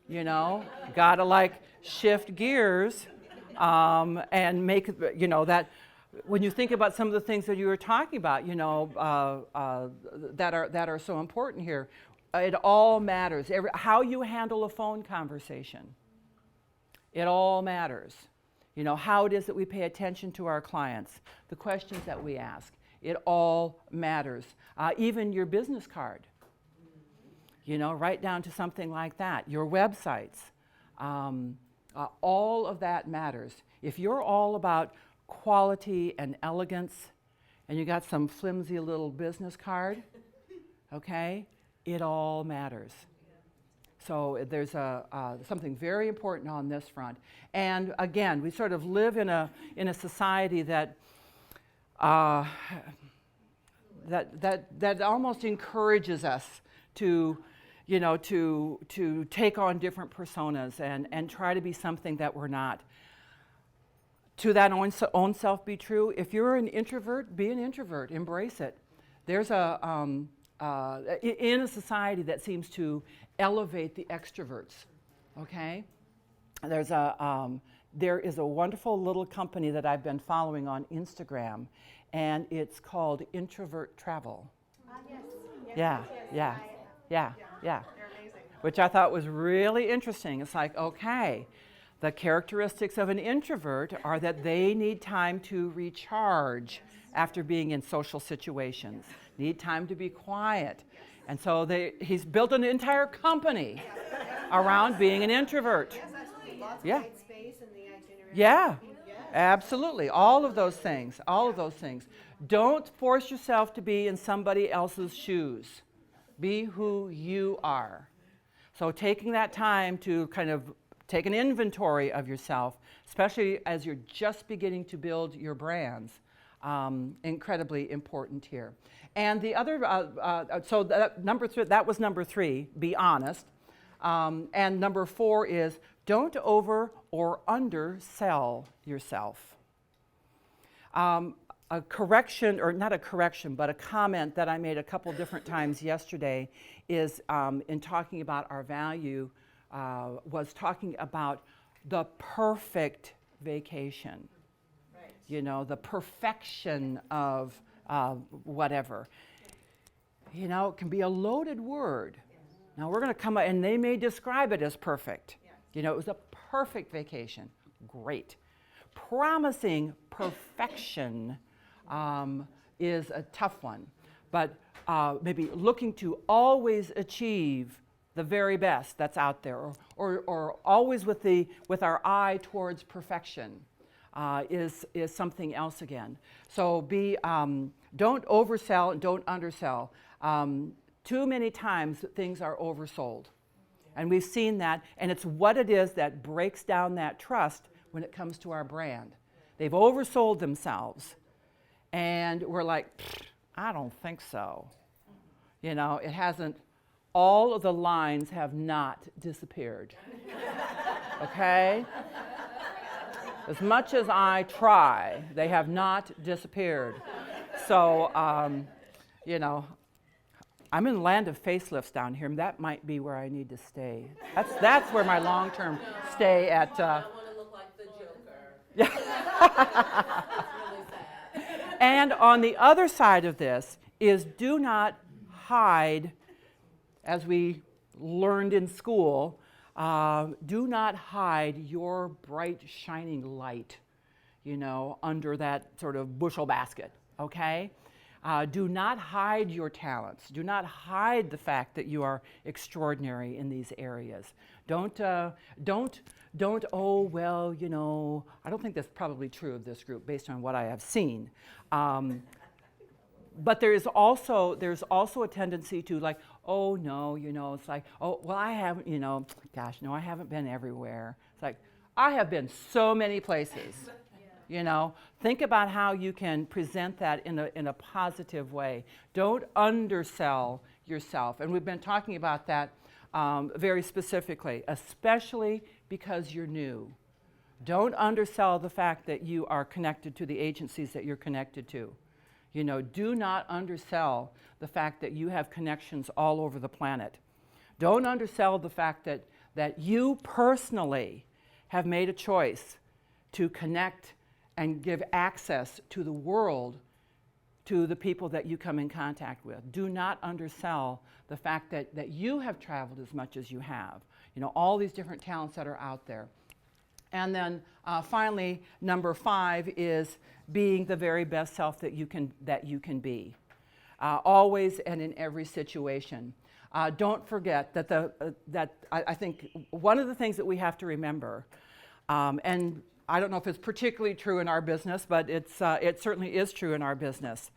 you know, gotta like shift gears and make, you know, that when you think about some of the things that you were talking about, you know, that are so important here, it all matters. How you handle a phone conversation, it all matters. You know, how it is that we pay attention to our clients, the questions that we ask. It all matters. Even your business card, right down to something like that. Your websites, all of that matters. If you're all about quality and elegance, and you got some flimsy little business card, okay, it all matters. So there's something very important on this front. And again, we sort of live in a society that almost encourages us to take on different personas and try to be something that we're not. To that own self be true. If you're an introvert, be an introvert. Embrace it. There's in a society that seems to elevate the extroverts. Okay, there is a wonderful little company that I've been following on Instagram, and it's called Introvert Travel. Yes. Yeah. They're amazing. Which I thought was really interesting. It's like, okay, the characteristics of an introvert are that they need time to recharge after being in social situations, need time to be quiet. And so he's built an entire company around being an introvert. Yes, absolutely. Lots of Yeah. white space in the itinerary. Yeah, Yes. absolutely. All of those things. Don't force yourself to be in somebody else's shoes. Be who you are. So taking that time to kind of take an inventory of yourself, especially as you're just beginning to build your brands, incredibly important here. And the other, that was number 3, be honest. And number 4 is don't over or undersell yourself. A correction, or not a correction, but a comment that I made a couple different times yesterday is in talking about our value, was talking about the perfect vacation. Right. The perfection of whatever. It can be a loaded word. Now we're going to come up, and they may describe it as perfect. It was a perfect vacation. Great. Promising perfection is a tough one, but maybe looking to always achieve the very best that's out there, or always with our eye towards perfection is something else again. So don't oversell and don't undersell. Too many times things are oversold, and we've seen that, and it's what it is that breaks down that trust when it comes to our brand. They've oversold themselves, and we're like, I don't think so. It hasn't. All of the lines have not disappeared. Okay? As much as I try, they have not disappeared. So, I'm in the land of facelifts down here. That might be where I need to stay. That's where my long-term stay at. I want to look like the Joker. Yeah. That's really sad. And on the other side of this is do not hide, as we learned in school, do not hide your bright, shining light, under that sort of bushel basket, okay? Do not hide your talents. Do not hide the fact that you are extraordinary in these areas. Don't, I don't think that's probably true of this group based on what I have seen. But there's also a tendency to like, oh no, it's like, oh, well, I haven't, I haven't been everywhere. It's like, I have been so many places. Think about how you can present that in a positive way. Don't undersell yourself. And we've been talking about that very specifically, especially because you're new. Don't undersell the fact that you are connected to the agencies that you're connected to. Do not undersell the fact that you have connections all over the planet. Don't undersell the fact that you personally have made a choice to connect and give access to the world to the people that you come in contact with. Do not undersell the fact that you have traveled as much as you have. All these different talents that are out there. And then finally, number 5 is being the very best self that you can be, always and in every situation. Don't forget that I think one of the things that we have to remember, and I don't know if it's particularly true in our business, but it certainly is true in our business.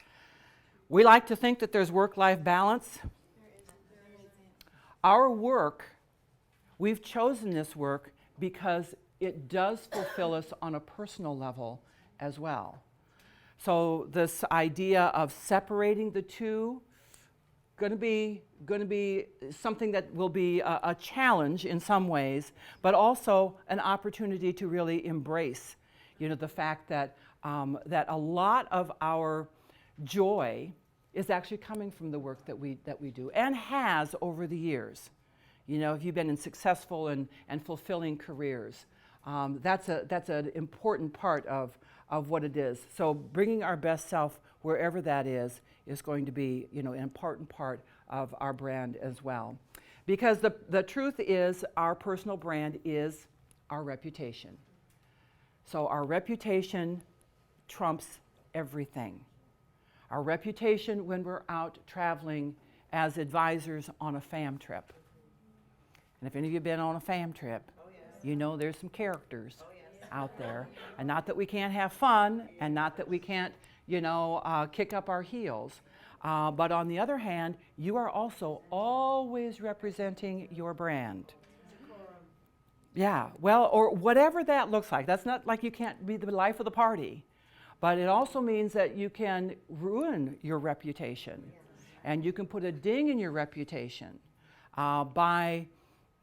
We like to think that there's work-life balance. Our work, we've chosen this work because it does fulfill us on a personal level as well. So this idea of separating the two, going to be something that will be a challenge in some ways, but also an opportunity to really embrace, the fact that that a lot of our joy is actually coming from the work that we do and has over the years. If you've been in successful and fulfilling careers, that's an important part of what it is. So bringing our best self wherever that is going to be, an important part of our brand as well. Because the truth is our personal brand is our reputation. So our reputation trumps everything. Our reputation when we're out traveling as advisors on a fam trip. And if any of you have been on a fam trip, you know there's some characters out there. And not that we can't have fun, and not that we can't, kick up our heels. But on the other hand, you are also always representing your brand. Yeah, well, or whatever that looks like. That's not like you can't be the life of the party. But it also means that you can ruin your reputation. And you can put a ding in your reputation by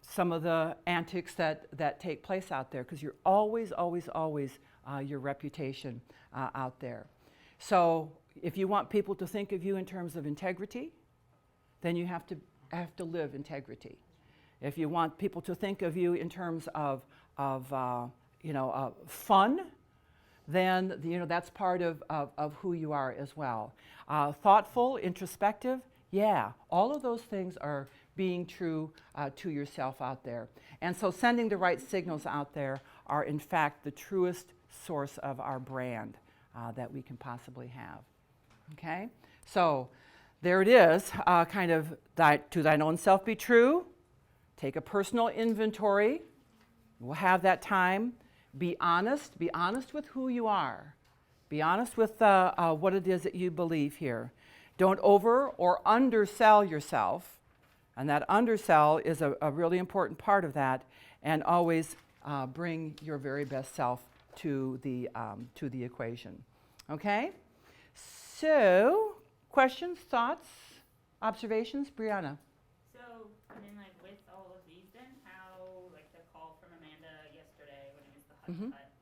some of the antics that take place out there, because you're always your reputation out there. So if you want people to think of you in terms of integrity, then you have to live integrity. If you want people to think of you in terms of fun, then that's part of who you are as well. Thoughtful, introspective, yeah, all of those things are being true to yourself out there. And so sending the right signals out there are in fact the truest source of our brand that we can possibly have. Okay? So there it is, kind of to thine own self be true. Take a personal inventory. We'll have that time. Be honest with who you are. Be honest with what it is that you believe here. Don't over or undersell yourself. And that undersell is a really important part of that. And always bring your very best self to the equation. Okay? So, questions, thoughts, observations? Brianna? So, with all of these then, how, the call from Amanda yesterday when it was the hut,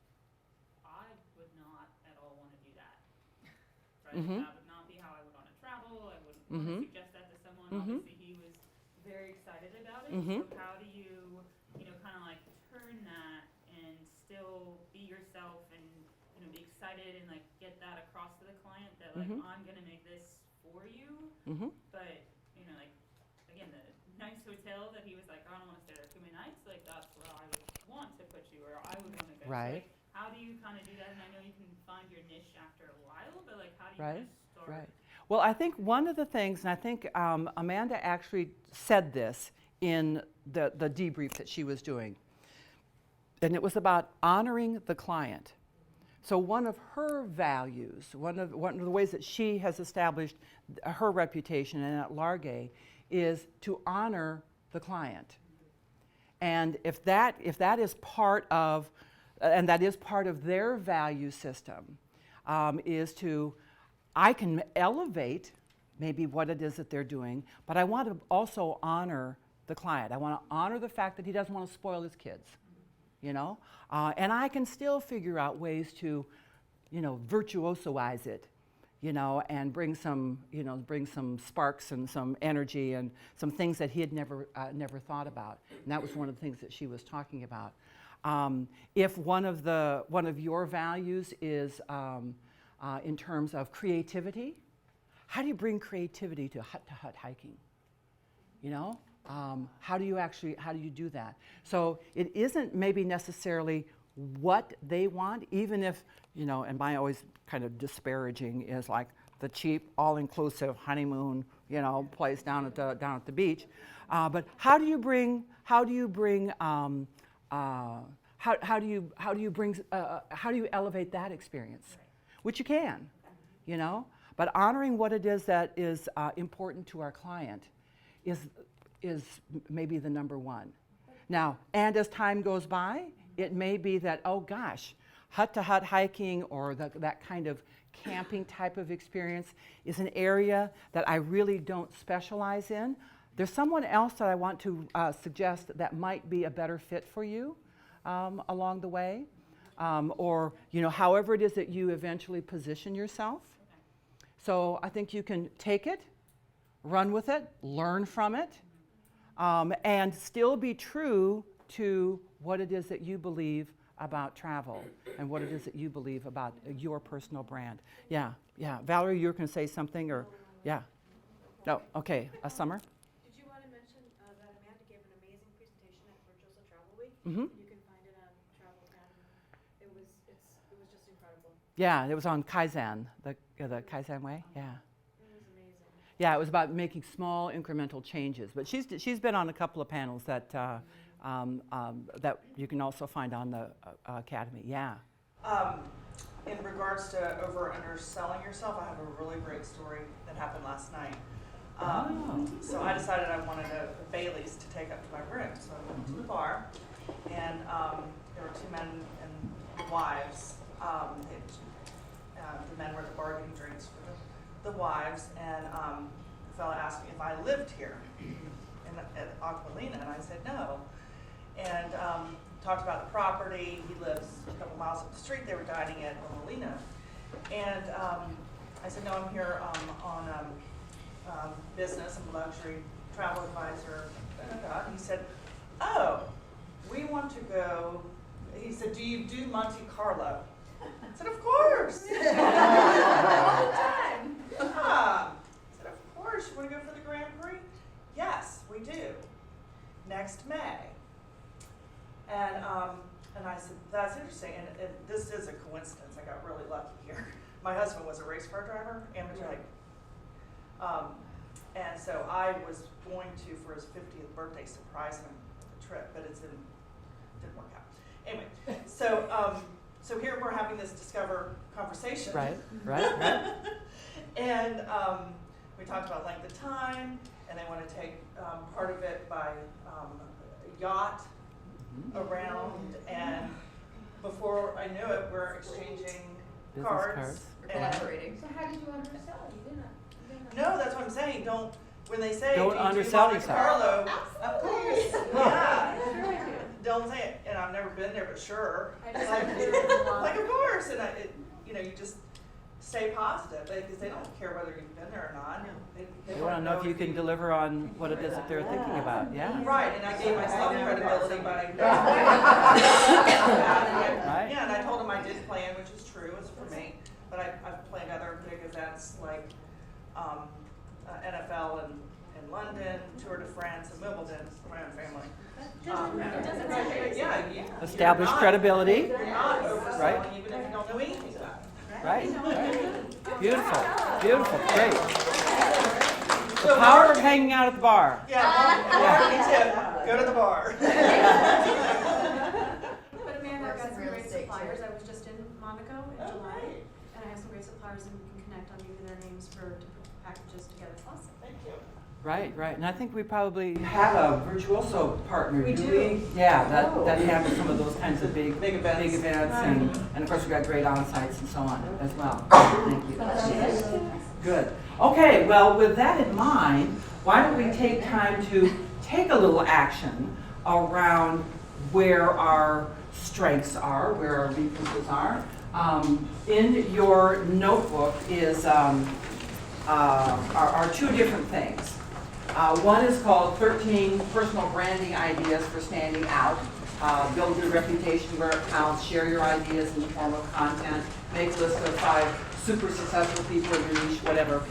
I would not at all want to do that. Right? That would not be how I would want to travel. I wouldn't want to suggest that to someone. Obviously, he was very excited about it. So how do you, turn that and still be yourself and, be excited and, get that across to the client that, I'm going to make this for you. But, again, the nice hotel that he was like, I don't want to stay there too many nights. That's where I would want to put you, or I would want to go. Right. So, how do you kind of do that? And I know you can find your niche after a while, but, how do you kind of start? Right. Well, I think one of the things, and I think Amanda actually said this in the debrief that she was doing, and it was about honoring the client. So one of her values, one of the ways that she has established her reputation and at Largay is to honor the client. And if that is part of, and that is part of their value system, is to, I can elevate maybe what it is that they're doing, but I want to also honor the client. I want to honor the fact that he doesn't want to spoil his kids, and I can still figure out ways to, virtuosoize it, and bring some sparks and some energy and some things that he had never thought about. And that was one of the things that she was talking about. If one of your values is in terms of creativity, how do you bring creativity to hut hiking? How do you do that? So it isn't maybe necessarily what they want, even if, you know, and my always kind of disparaging is like the cheap, all-inclusive honeymoon, you know, place down at the beach. But how do you elevate that experience? Which you can, you know. But honoring what it is that is important to our client is maybe the number one. Now, and as time goes by, it may be that, oh gosh, hut-to-hut hiking or that kind of camping type of experience is an area that I really don't specialize in. There's someone else that I want to suggest that might be a better fit for you along the way, or, you know, however it is that you eventually position yourself. So I think you can take it, run with it, learn from it, and still be true to what it is that you believe about travel and what it is that you believe about your personal brand. Yeah. Valerie, you were going to say something, or yeah. No, okay. Summer? Did you want to mention that Amanda gave an amazing presentation at Virtuoso Travel Week? Mm-hmm. You can find it on Travel Academy. It was just incredible. Yeah, it was on Kaizen, the Kaizen way. Yeah. It was amazing. Yeah, it was about making small incremental changes. But she's been on a couple of panels that that you can also find on the Academy. Yeah. In regards to over and underselling yourself, I have a really great story that happened last night. So I decided I wanted a Bailey's to take up to my room. So I went to the bar, and there were two men and wives. The men were the bargaining drinks for the wives, and the fella asked me if I lived here at Aquilina, and I said no. And talked about the property. He lives a couple miles up the street. They were dining at Aquilina, and I said no, I'm here on business. I'm a luxury travel advisor. And he said, oh, we want to go. He said, do you do Monte Carlo? I said, of course. All the time. I said, of course. You want to go for the Grand Prix? Yes, we do. Next May. And I said, that's interesting. And this is a coincidence. I got really lucky here. My husband was a race car driver, amateur. And so I was going to, for his 50th birthday, surprise him with a trip, but didn't work out. Anyway, so here we're having this Discover conversation. Right. And we talked about length of time, and they want to take part of it by yacht around, and before I knew it, we're exchanging cards. Collaborating. So how did you undersell? You didn't. No, that's what I'm saying. When they say, Don't do you undersell do Monte yourself. Carlo, of course. Yeah. Sure. Don't say it. And I've never been there, but sure. I just Like of course. And you just stay positive, because they don't care whether you've been there or not. They You want to know if you can deliver on what it is that they're thinking about. Yeah. Right, and I gave myself credibility by right. Yeah, and I told them I did plan, which is true, it's for me. But I've planned other big events like NFL in London, Tour de France, and Wimbledon for my own family. Establish credibility. You're not overselling, Right. even if you don't know anything about it. Right. Beautiful. Great. The power of hanging out at the bar. Yeah, tip. Go to the bar. But Amanda, I've got some real great estate suppliers. too. I was just in Monaco in July, and I have some great suppliers, and we can connect on giving their names to put packages together. Awesome. Thank you. Right. And I think we probably have a Virtuoso partner. We do. We? Yeah, that handles some of those kinds of big events. and of course we've got great on-sites and so on as well. Thank you. Good. Okay, well, with that in mind, why don't we take time to take a little action around where our strengths are, where our weaknesses are. In your notebook is are two different things. One is called 13 Personal Branding Ideas for Standing Out. Build your reputation where it counts, share your ideas in the form of content, make a list of 5 super successful people in your niche, whatever.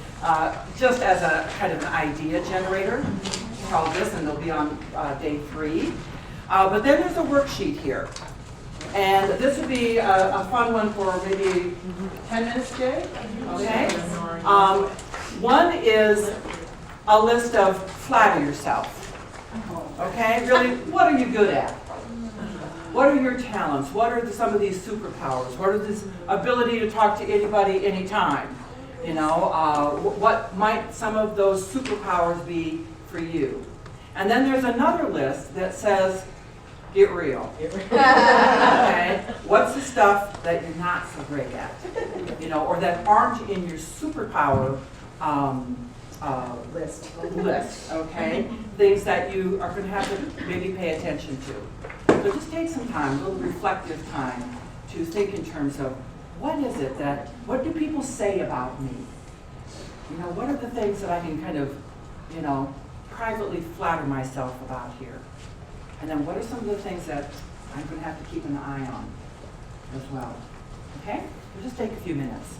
Just as a kind of an idea generator, called this, and they'll be on day 3. But then there's a worksheet here. And this would be a fun one for maybe 10 minutes, Jay? Okay. One is a list of flatter yourself. Okay, really, what are you good at? What are your talents? What are some of these superpowers? What are this ability to talk to anybody, anytime? You know, what might some of those superpowers be for you? And then there's another list that says, get real. Okay, what's the stuff that you're not so great at? You know, or that aren't in your superpower list, okay? Things that you are going to have to maybe pay attention to. So just take some time, a little reflective time, to think in terms of what is it that, what do people say about me? You know, what are the things that I can kind of, you know, privately flatter myself about here? And then what are some of the things that I'm going to have to keep an eye on as well? Okay? We'll just take a few minutes.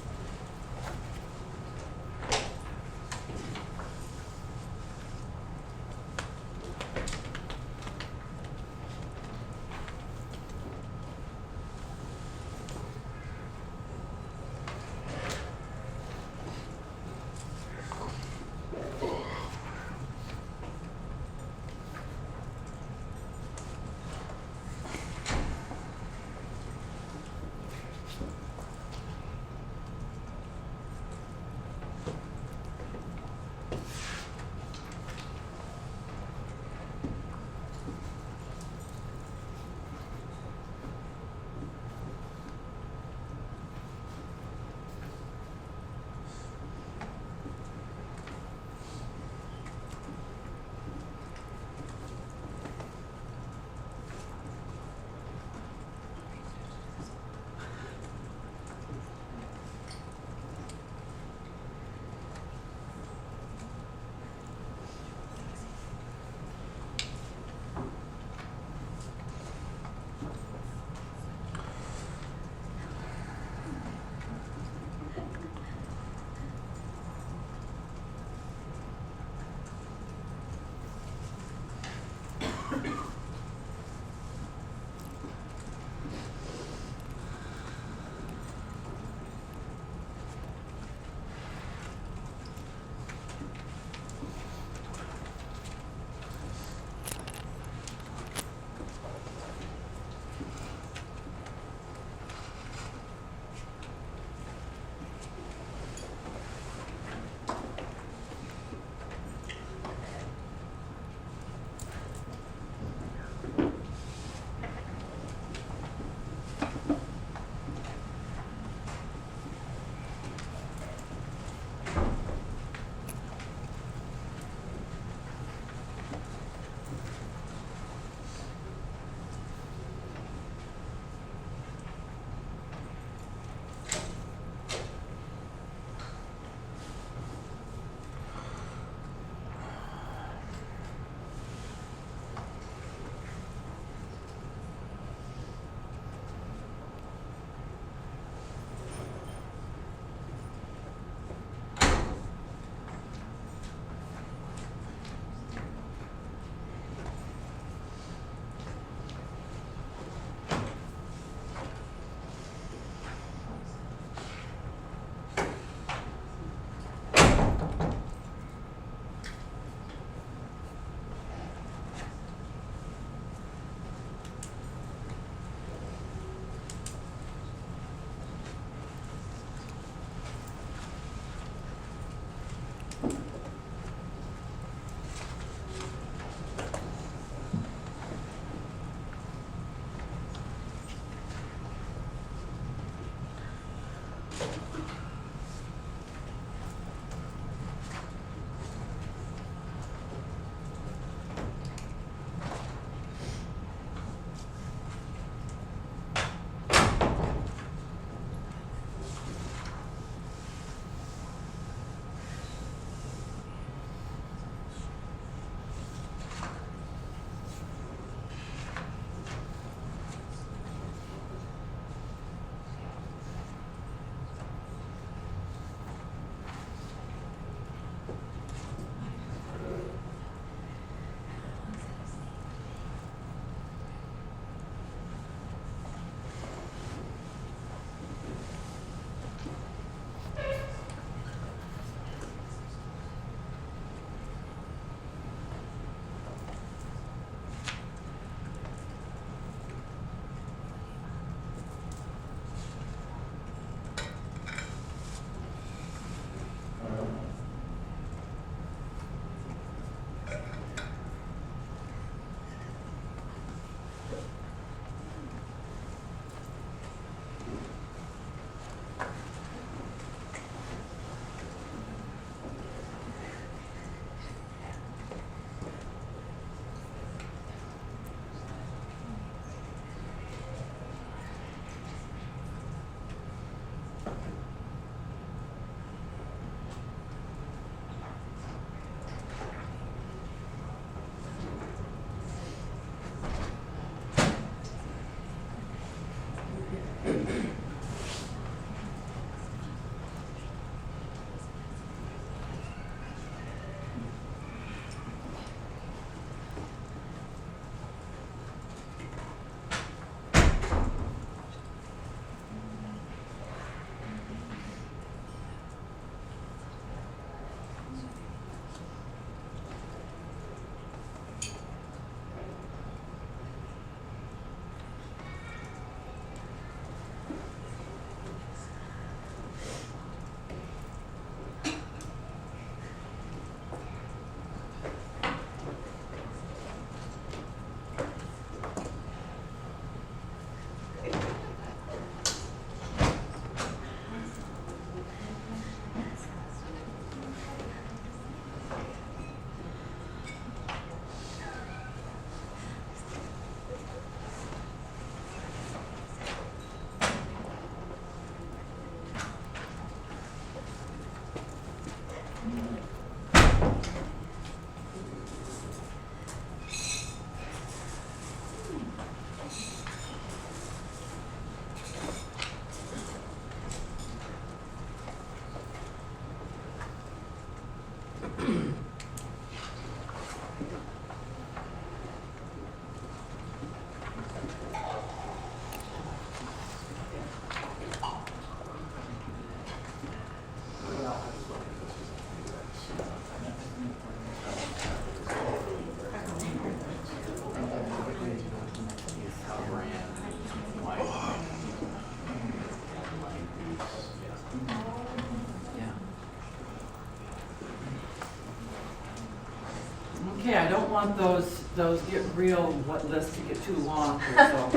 want those get real what lists to get too long here, so.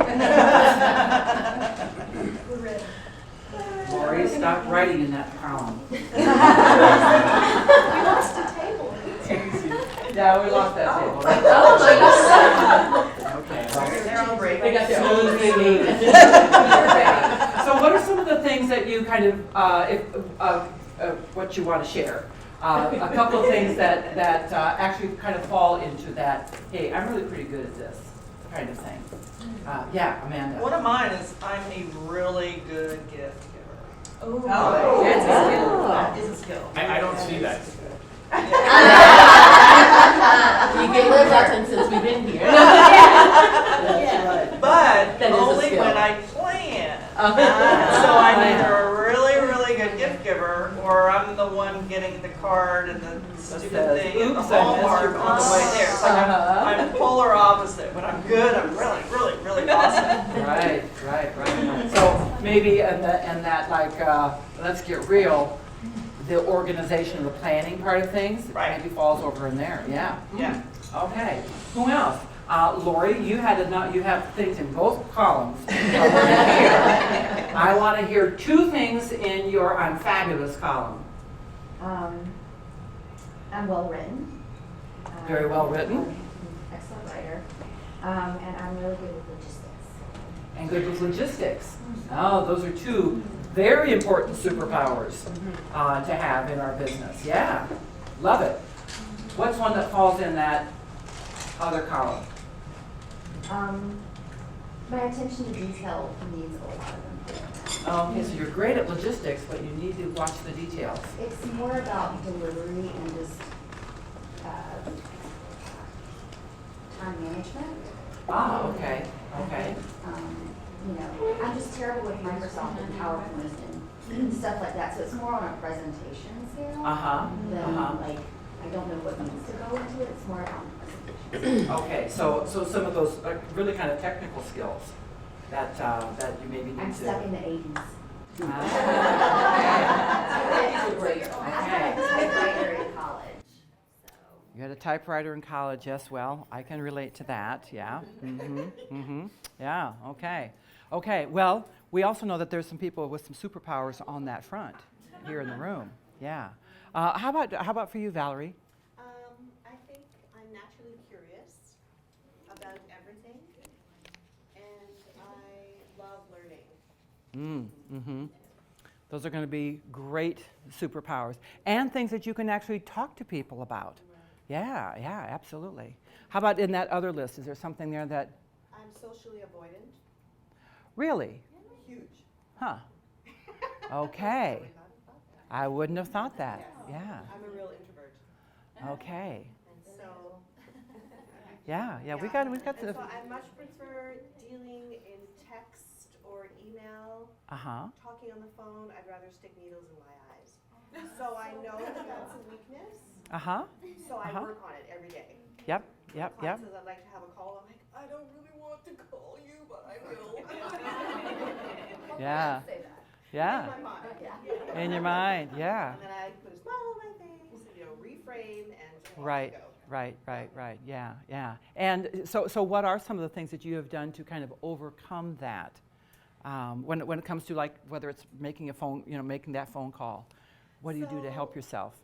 We're ready. Lori, stop writing in that column. We lost the table. Yeah, we lost that table. Oh my gosh. Okay. Well, They're on break. They got their own thing. so what are some of the things that you kind of, what you want to share? A couple of things that actually kind of fall into that, hey, I'm really pretty good at this kind of thing. Yeah, Amanda. One of mine is I'm a really good gift giver. Oh, that's a skill. Oh. That is a skill. I don't see that. You gave us that time since we've been here. But That is a only skill. when I plan. So I'm either a really, really good gift giver, or I'm the one getting the card and the stupid says, thing at the "Oops, I missed Hallmark your on the way there. It's like I'm polar opposite. When I'm good, I'm really, really, really awesome. Right. So maybe in that like, let's get real, the organization, the planning part of things maybe falls over in there. Yeah. Yeah. Okay. Who else? Lori, you have things in both columns. I want to hear two things in your I'm fabulous column. I'm well written. Very well written. I'm an excellent writer. And I'm really good with logistics. And good with logistics. Oh, those are two very important superpowers to have in our business. Yeah, love it. What's one that falls in that other column? My attention to detail needs a lot of improvement. Okay, so you're great at logistics, but you need to watch the details. It's more about delivery and just time management. Okay. I'm just terrible with Microsoft and PowerPoint and stuff like that. So it's more on a presentation scale than like I don't know what needs to go into it. It's more about presentation. Okay, so some of those really kind of technical skills that you maybe need I'm to. stuck in the 80s. Okay. I had a typewriter in college. You had a typewriter in college, yes. Well, I can relate to that. Yeah. Yeah. Okay. Well, we also know that there's some people with some superpowers on that front here in the room. Yeah. How about for you, Valerie? I think I'm naturally curious about everything, and I love learning. Those are going to be great superpowers and things that you can actually talk to people about. Yeah, absolutely. How about in that other list? Is there something there that? I'm socially avoidant. Really? Huge. Huh. Okay. I wouldn't have thought that. Yeah. I'm a real introvert. Okay. And so. Yeah. We've got And the. so I much prefer dealing in text or email. Talking on the phone, I'd rather stick needles in my eyes. So I know that that's a weakness. So I work on it every day. Yep. Client says I'd like to have a call. I'm like, I don't really want to call you, but I will. Yeah. In my mind. In your mind, yeah. And then I put a smile on my face, reframe, and Right. Yeah. And so what are some of the things that you have done to kind of overcome that? When it comes to like whether it's making making that phone call, what do you do to help yourself?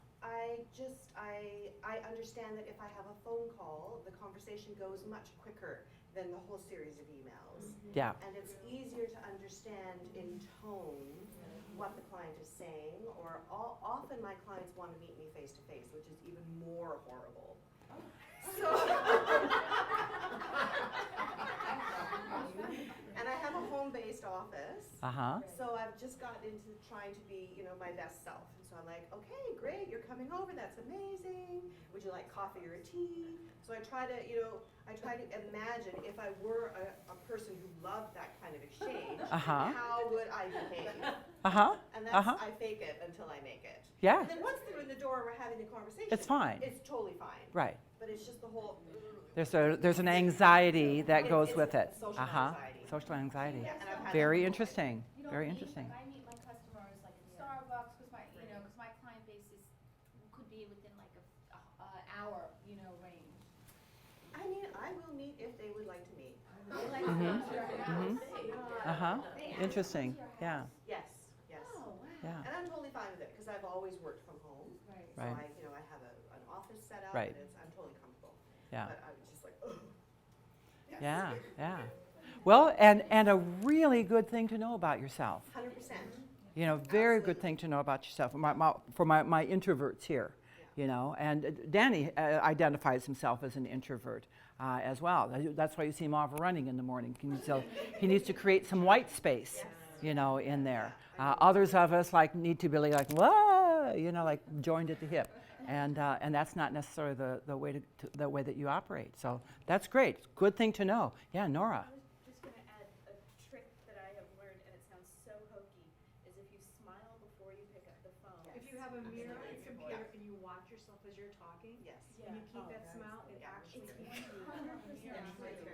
I understand that if I have a phone call, the conversation goes much quicker than the whole series of emails. Yeah. And it's easier to understand in tone what the client is saying, or often my clients want to meet me face to face, which is even more horrible. So and I have a home-based office. So I've just gotten into trying to be, my best self. And so I'm like, okay, great, you're coming over, that's amazing. Would you like coffee or tea? So I try to imagine if I were a person who loved that kind of exchange, how would I behave? And that's, I fake it until I make it. Yeah. And then once they're in the door and we're having the conversation, It's fine. It's totally fine. Right. But it's just the whole. There's an anxiety that goes It's with it. social anxiety. Social anxiety. Yeah, and I've had Very that. interesting. Very interesting. I meet my customers like in Starbucks because my client base could be within like a hour, range. I mean, I will meet if they would like to meet. Interesting. Yeah. Yes, yes. Yeah. And I'm totally fine with it because I've always worked from home. So Right. I have an office set up Right. and I'm totally comfortable. Yeah. But I was just like, ugh. Yes. Yeah. Yeah. Well, and a really good thing to know about yourself. 100%. You know, very good thing to know about yourself. For my introverts here, you know, and Danny identifies himself as an introvert as well. That's why you see him off running in the morning. He needs to create some white space, you know, in there. Others of us need to be like, whoa, you know, like joined at the hip, and that's not necessarily the way the way that you operate. So that's great. Good thing to know. Yeah, Nora. Just going to add a trick that I have learned, and it sounds so hokey, is if you smile before you pick up the phone. If you have a mirror and computer and you watch yourself as you're talking, and you keep that smile, it actually keeps you.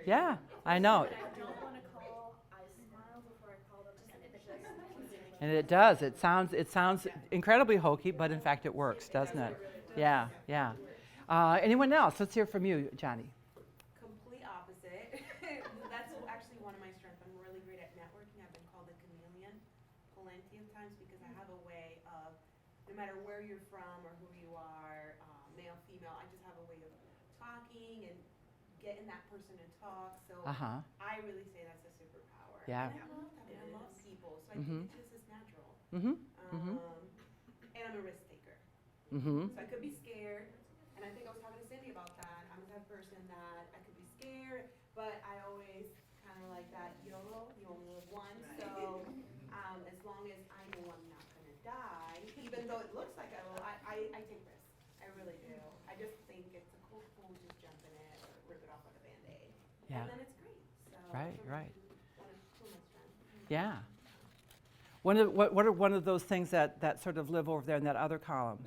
Yeah, I know. When I don't want to call, I smile before I call them, and it just And it does. It sounds incredibly hokey, but in fact it works, doesn't it? Yeah, yeah. Anyone else? Let's hear from you, Johnny. Complete opposite. That's actually one of my strengths. I'm really great at networking. I've been called a chameleon plenty of times because I have a way of, no matter where you're from or who you are, male, female, I just have a way of talking and getting that person to talk. So I really say that's a superpower. Yeah. And I love that. I love people. So I think it just is natural. Mm-hmm. And I'm a risk taker. Mm-hmm. So I could be scared, and I think I was talking to Cindy about that. I'm the type of person that I could be scared, but I always kind of like that YOLO, you only live once. So as long as I know I'm not going to die, even though it looks like I will, I take risks. I really do. I just think it's a cool just jump in it or rip it off like a Band-Aid. Yeah. And then it's great. So Right. one of my strengths. Yeah. What are one of those things that sort of live over there in that other column?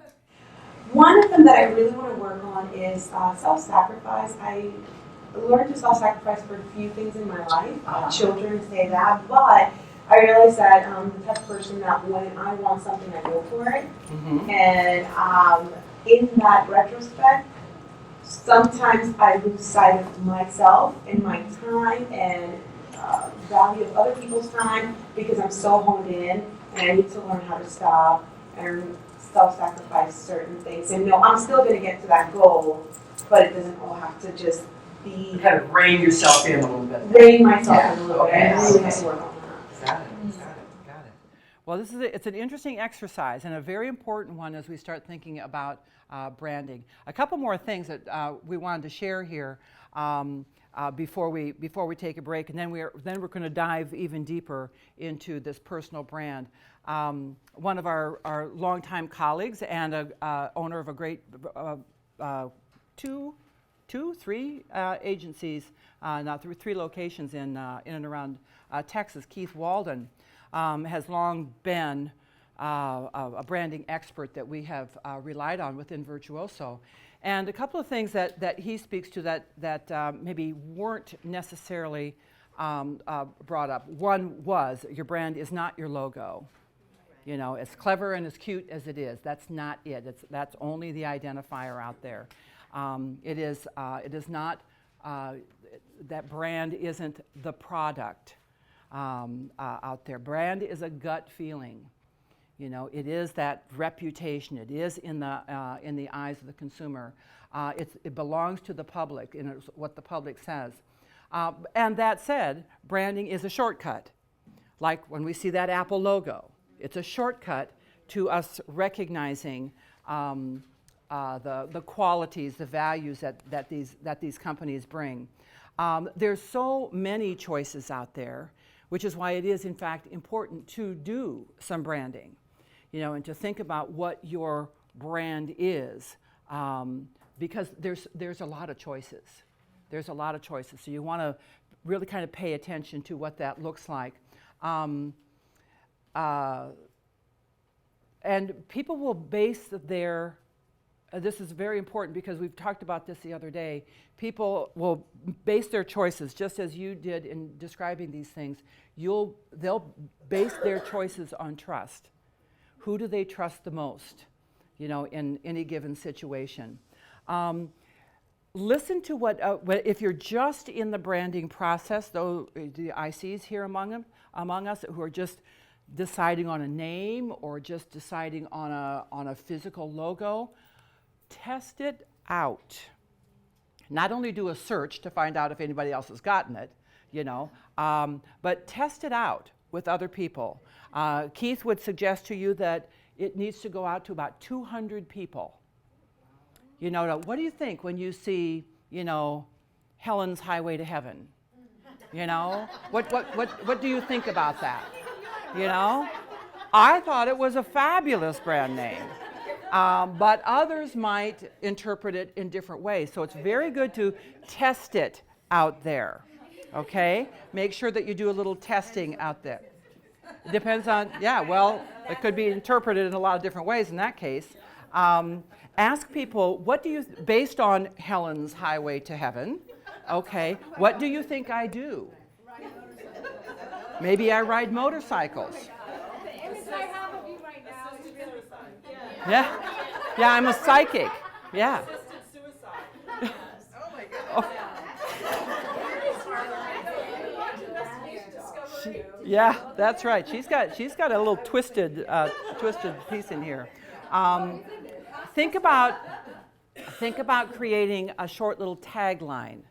One of them that I really want to work on is self-sacrifice. I learned to self-sacrifice for a few things in my life. Children say that, but I realized that I'm the type of person that when I want something, I go for it. And in that retrospect, sometimes I lose sight of myself and my time and value of other people's time because I'm so honed in and I need to learn how to stop and self-sacrifice certain things. And no, I'm still going to get to that goal, but it doesn't all have to just be... Kind of rein yourself in a little bit. Rein myself in a little bit. I really have to work on that. Got it. Well, it's an interesting exercise and a very important one as we start thinking about branding. A couple more things that we wanted to share here before we take a break, and then we're going to dive even deeper into this personal brand. One of our longtime colleagues and owner of a great three agencies, three locations in and around Texas, Keith Walden, has long been a branding expert that we have relied on within Virtuoso. And a couple of things that he speaks to that maybe weren't necessarily brought up. One was your brand is not your logo. You know, as clever and as cute as it is, that's not it. That's only the identifier out there. It is not, that brand isn't the product out there. Brand is a gut feeling. You know, it is that reputation. It is in the eyes of the consumer. It belongs to the public, and it's what the public says. And that said, branding is a shortcut. Like when we see that Apple logo, it's a shortcut to us recognizing the qualities, the values that these companies bring. There's so many choices out there, which is why it is in fact important to do some branding. You know, and to think about what your brand is, because there's a lot of choices. There's a lot of choices. So you want to really kind of pay attention to what that looks like. And people will base their, this is very important because we've talked about this the other day, people will base their choices, just as you did in describing these things, they'll base their choices on trust. Who do they trust the most, you know, in any given situation? listen to what if you're just in the branding process, though the ICs here among us who are just deciding on a name or just deciding on a physical logo, test it out. Not only do a search to find out if anybody else has gotten it, but test it out with other people. Keith would suggest to you that it needs to go out to about 200 people. What do you think when you see, Helen's Highway to Heaven? What do you think about that? I thought it was a fabulous brand name, but others might interpret it in different ways. So it's very good to test it out there, okay? Make sure that you do a little testing out there. Depends on, it could be interpreted in a lot of different ways in that case. Ask people, based on Helen's Highway to Heaven, okay, what do you think I do? Maybe I ride motorcycles. The image I have of you right now is really fun. Yeah, I'm a psychic. Yeah. Assisted suicide. Oh my goodness. Yeah, that's right. She's got a little twisted piece in here. Think about creating a short little tagline.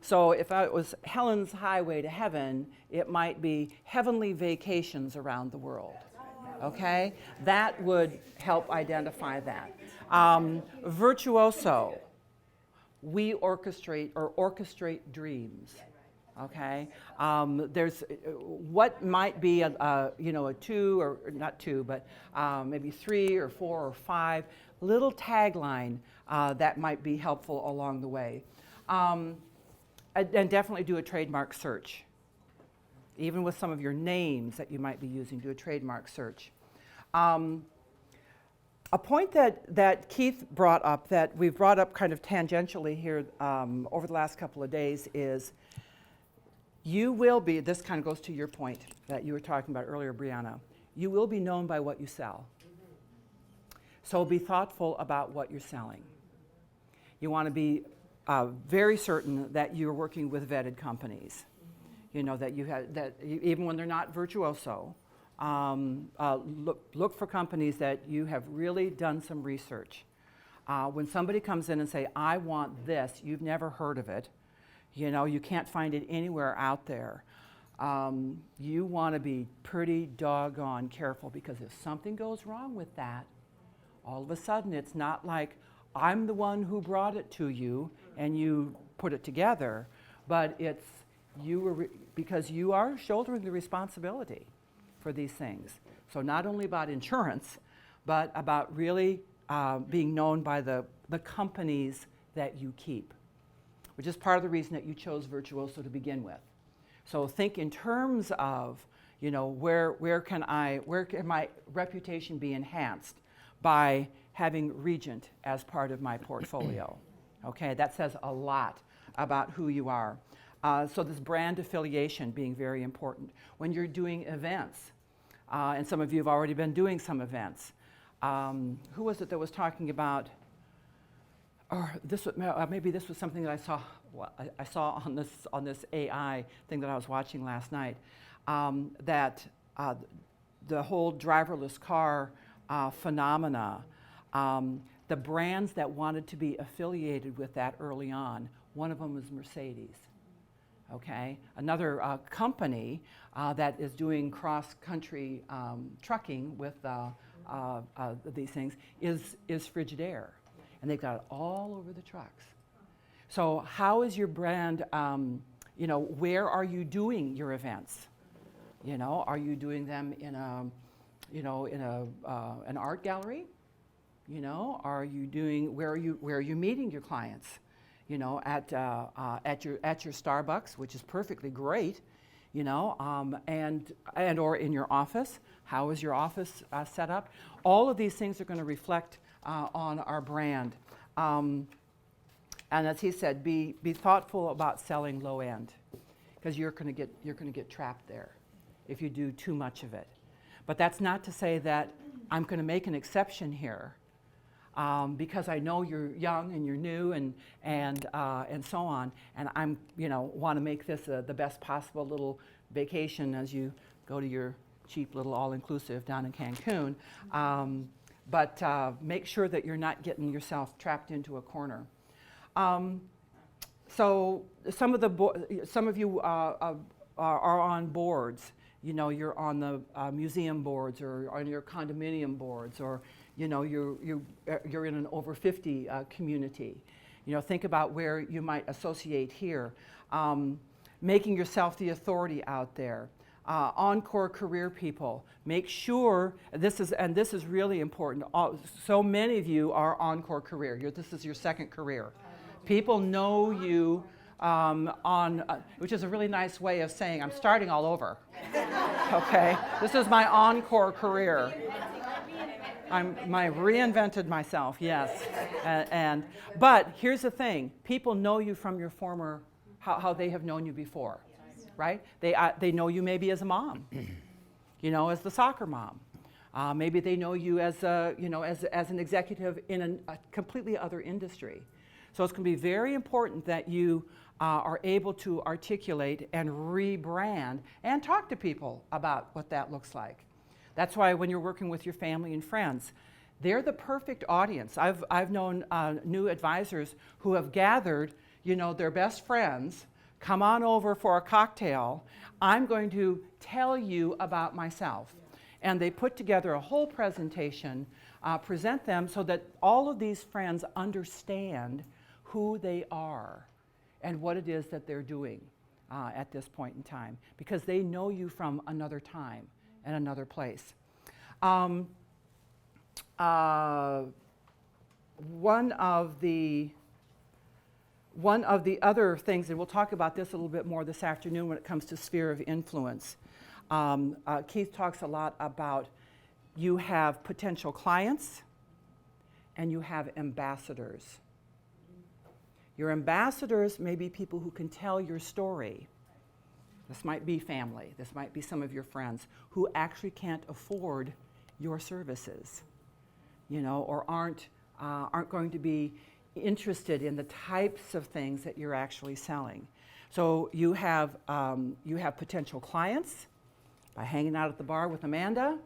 So if it was Helen's Highway to Heaven, it might be heavenly vacations around the world. Okay? That would help identify that. Virtuoso. We orchestrate dreams. Okay? There's what might be a 2 or not 2, but maybe 3 or 4 or 5 little tagline that might be helpful along the way. And definitely do a trademark search. Even with some of your names that you might be using, do a trademark search. A point that Keith brought up, that we've brought up kind of tangentially here over the last couple of days, is you will be, this kind of goes to your point that you were talking about earlier, Brianna, you will be known by what you sell. So be thoughtful about what you're selling. You want to be very certain that you're working with vetted companies. That you have, that even when they're not virtuoso, look for companies that you have really done some research. When somebody comes in and say, I want this, you've never heard of it, you can't find it anywhere out there. You want to be pretty doggone careful, because if something goes wrong with that, all of a sudden it's not like I'm the one who brought it to you and you put it together, but it's because you are shouldering the responsibility for these things. So not only about insurance, but about really being known by the companies that you keep, which is part of the reason that you chose Virtuoso to begin with. So think in terms of, where can my reputation be enhanced by having Regent as part of my portfolio. Okay, that says a lot about who you are. So this brand affiliation being very important. When you're doing events, and some of you have already been doing some events. Who was it that was talking about, or maybe this was something that I saw on this AI thing that I was watching last night, that the whole driverless car phenomena, the brands that wanted to be affiliated with that early on, one of them was Mercedes. Okay, another company that is doing cross-country trucking with these things is Frigidaire, and they've got it all over the trucks. So how is your brand? Where are you doing your events? Are you doing them in an art gallery? Are you doing where are you meeting your clients? At your Starbucks, which is perfectly great, and or in your office. How is your office set up? All of these things are going to reflect on our brand. And as he said, be thoughtful about selling low end, because you're going to get trapped there if you do too much of it. But that's not to say that I'm going to make an exception here. because I know you're young and you're new and so on. And I'm, want to make this the best possible little vacation as you go to your cheap little all-inclusive down in Cancun. But make sure that you're not getting yourself trapped into a corner. So some of you are on boards. You're on the museum boards or on your condominium boards, or you're in an over 50 community. Think about where you might associate here. Making yourself the authority out there. Encore career people. Make sure this is really important. So many of you are encore career. This is your second career. People know you which is a really nice way of saying I'm starting all over. Okay, this is my encore career. I reinvented myself, yes. But here's the thing: people know you from your former, how they have known you before, right? They know you maybe as a mom, as the soccer mom. Maybe they know you as as an executive in a completely other industry. So it's going to be very important that you are able to articulate and rebrand and talk to people about what that looks like. That's why when you're working with your family and friends, they're the perfect audience. I've known new advisors who have gathered, their best friends, come on over for a cocktail. I'm going to tell you about myself. And they put together a whole presentation, present them so that all of these friends understand who they are and what it is that they're doing at this point in time, because they know you from another time and another place. One of the other things, and we'll talk about this a little bit more this afternoon when it comes to sphere of influence. Keith talks a lot about you have potential clients and you have ambassadors. Your ambassadors may be people who can tell your story. This might be family. This might be some of your friends who actually can't afford your services, or aren't going to be interested in the types of things that you're actually selling. So you have potential clients by hanging out at the bar with Amanda,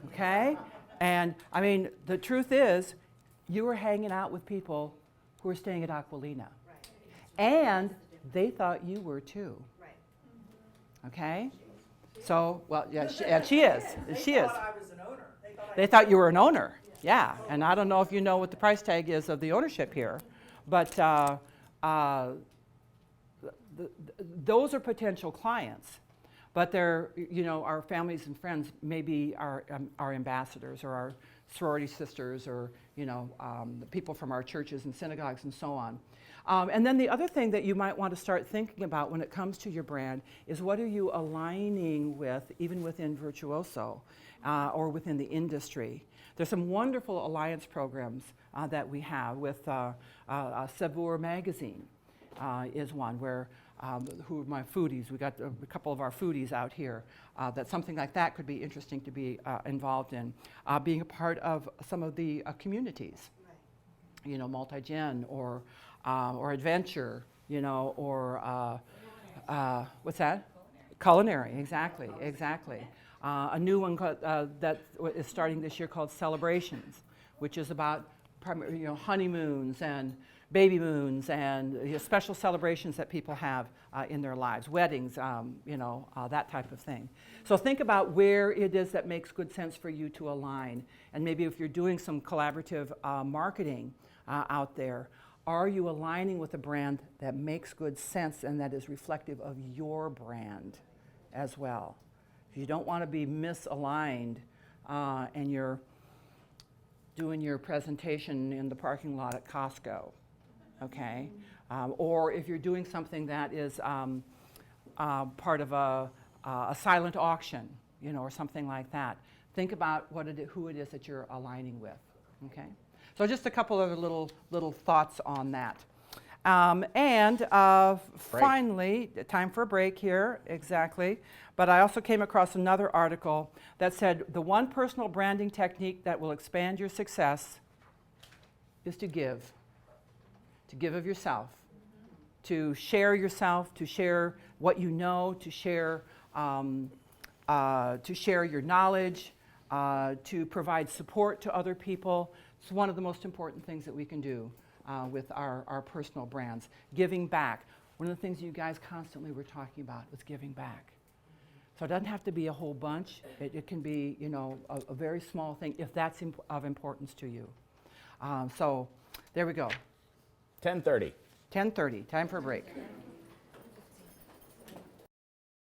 okay? And I mean, the truth is, you were hanging out with people who were staying at Aquilina. Right. And they thought you were too. Right. Okay? So, well, yeah, she is. She is. I was an owner. They thought you were an owner. Yeah. And I don't know if you know what the price tag is of the ownership here, but those are potential clients. But they're, our families and friends maybe our ambassadors or our sorority sisters or, the people from our churches and synagogues and so on. And then the other thing that you might want to start thinking about when it comes to your brand is what are you aligning with, even within Virtuoso or within the industry. There's some wonderful alliance programs that we have with Sabur magazine is one where who are my foodies. We got a couple of our foodies out here. That something like that could be interesting to be involved in. Being a part of some of the communities, right. Multi-gen or adventure, or what's that? Culinary, exactly. A new one that is starting this year called Celebrations, which is about honeymoons and baby moons and special celebrations that people have in their lives, weddings, that type of thing. So think about where it is that makes good sense for you to align. And maybe if you're doing some collaborative marketing out there, are you aligning with a brand that makes good sense and that is reflective of your brand as well? You don't want to be misaligned and you're doing your presentation in the parking lot at Costco. Okay, or if you're doing something that is part of a silent auction, or something like that. Think about who it is that you're aligning with. Okay, so just a couple of little thoughts on that. Finally, time for a break here, exactly. But I also came across another article that said the one personal branding technique that will expand your success is to give of yourself, to share yourself, to share what you know, to share your knowledge, to provide support to other people. It's one of the most important things that we can do with our personal brands. Giving back. One of the things you guys constantly were talking about was giving back. So it doesn't have to be a whole bunch. It can be, you know, a very small thing if that's of importance to you. So there we go. 10:30. 10:30, time for a break.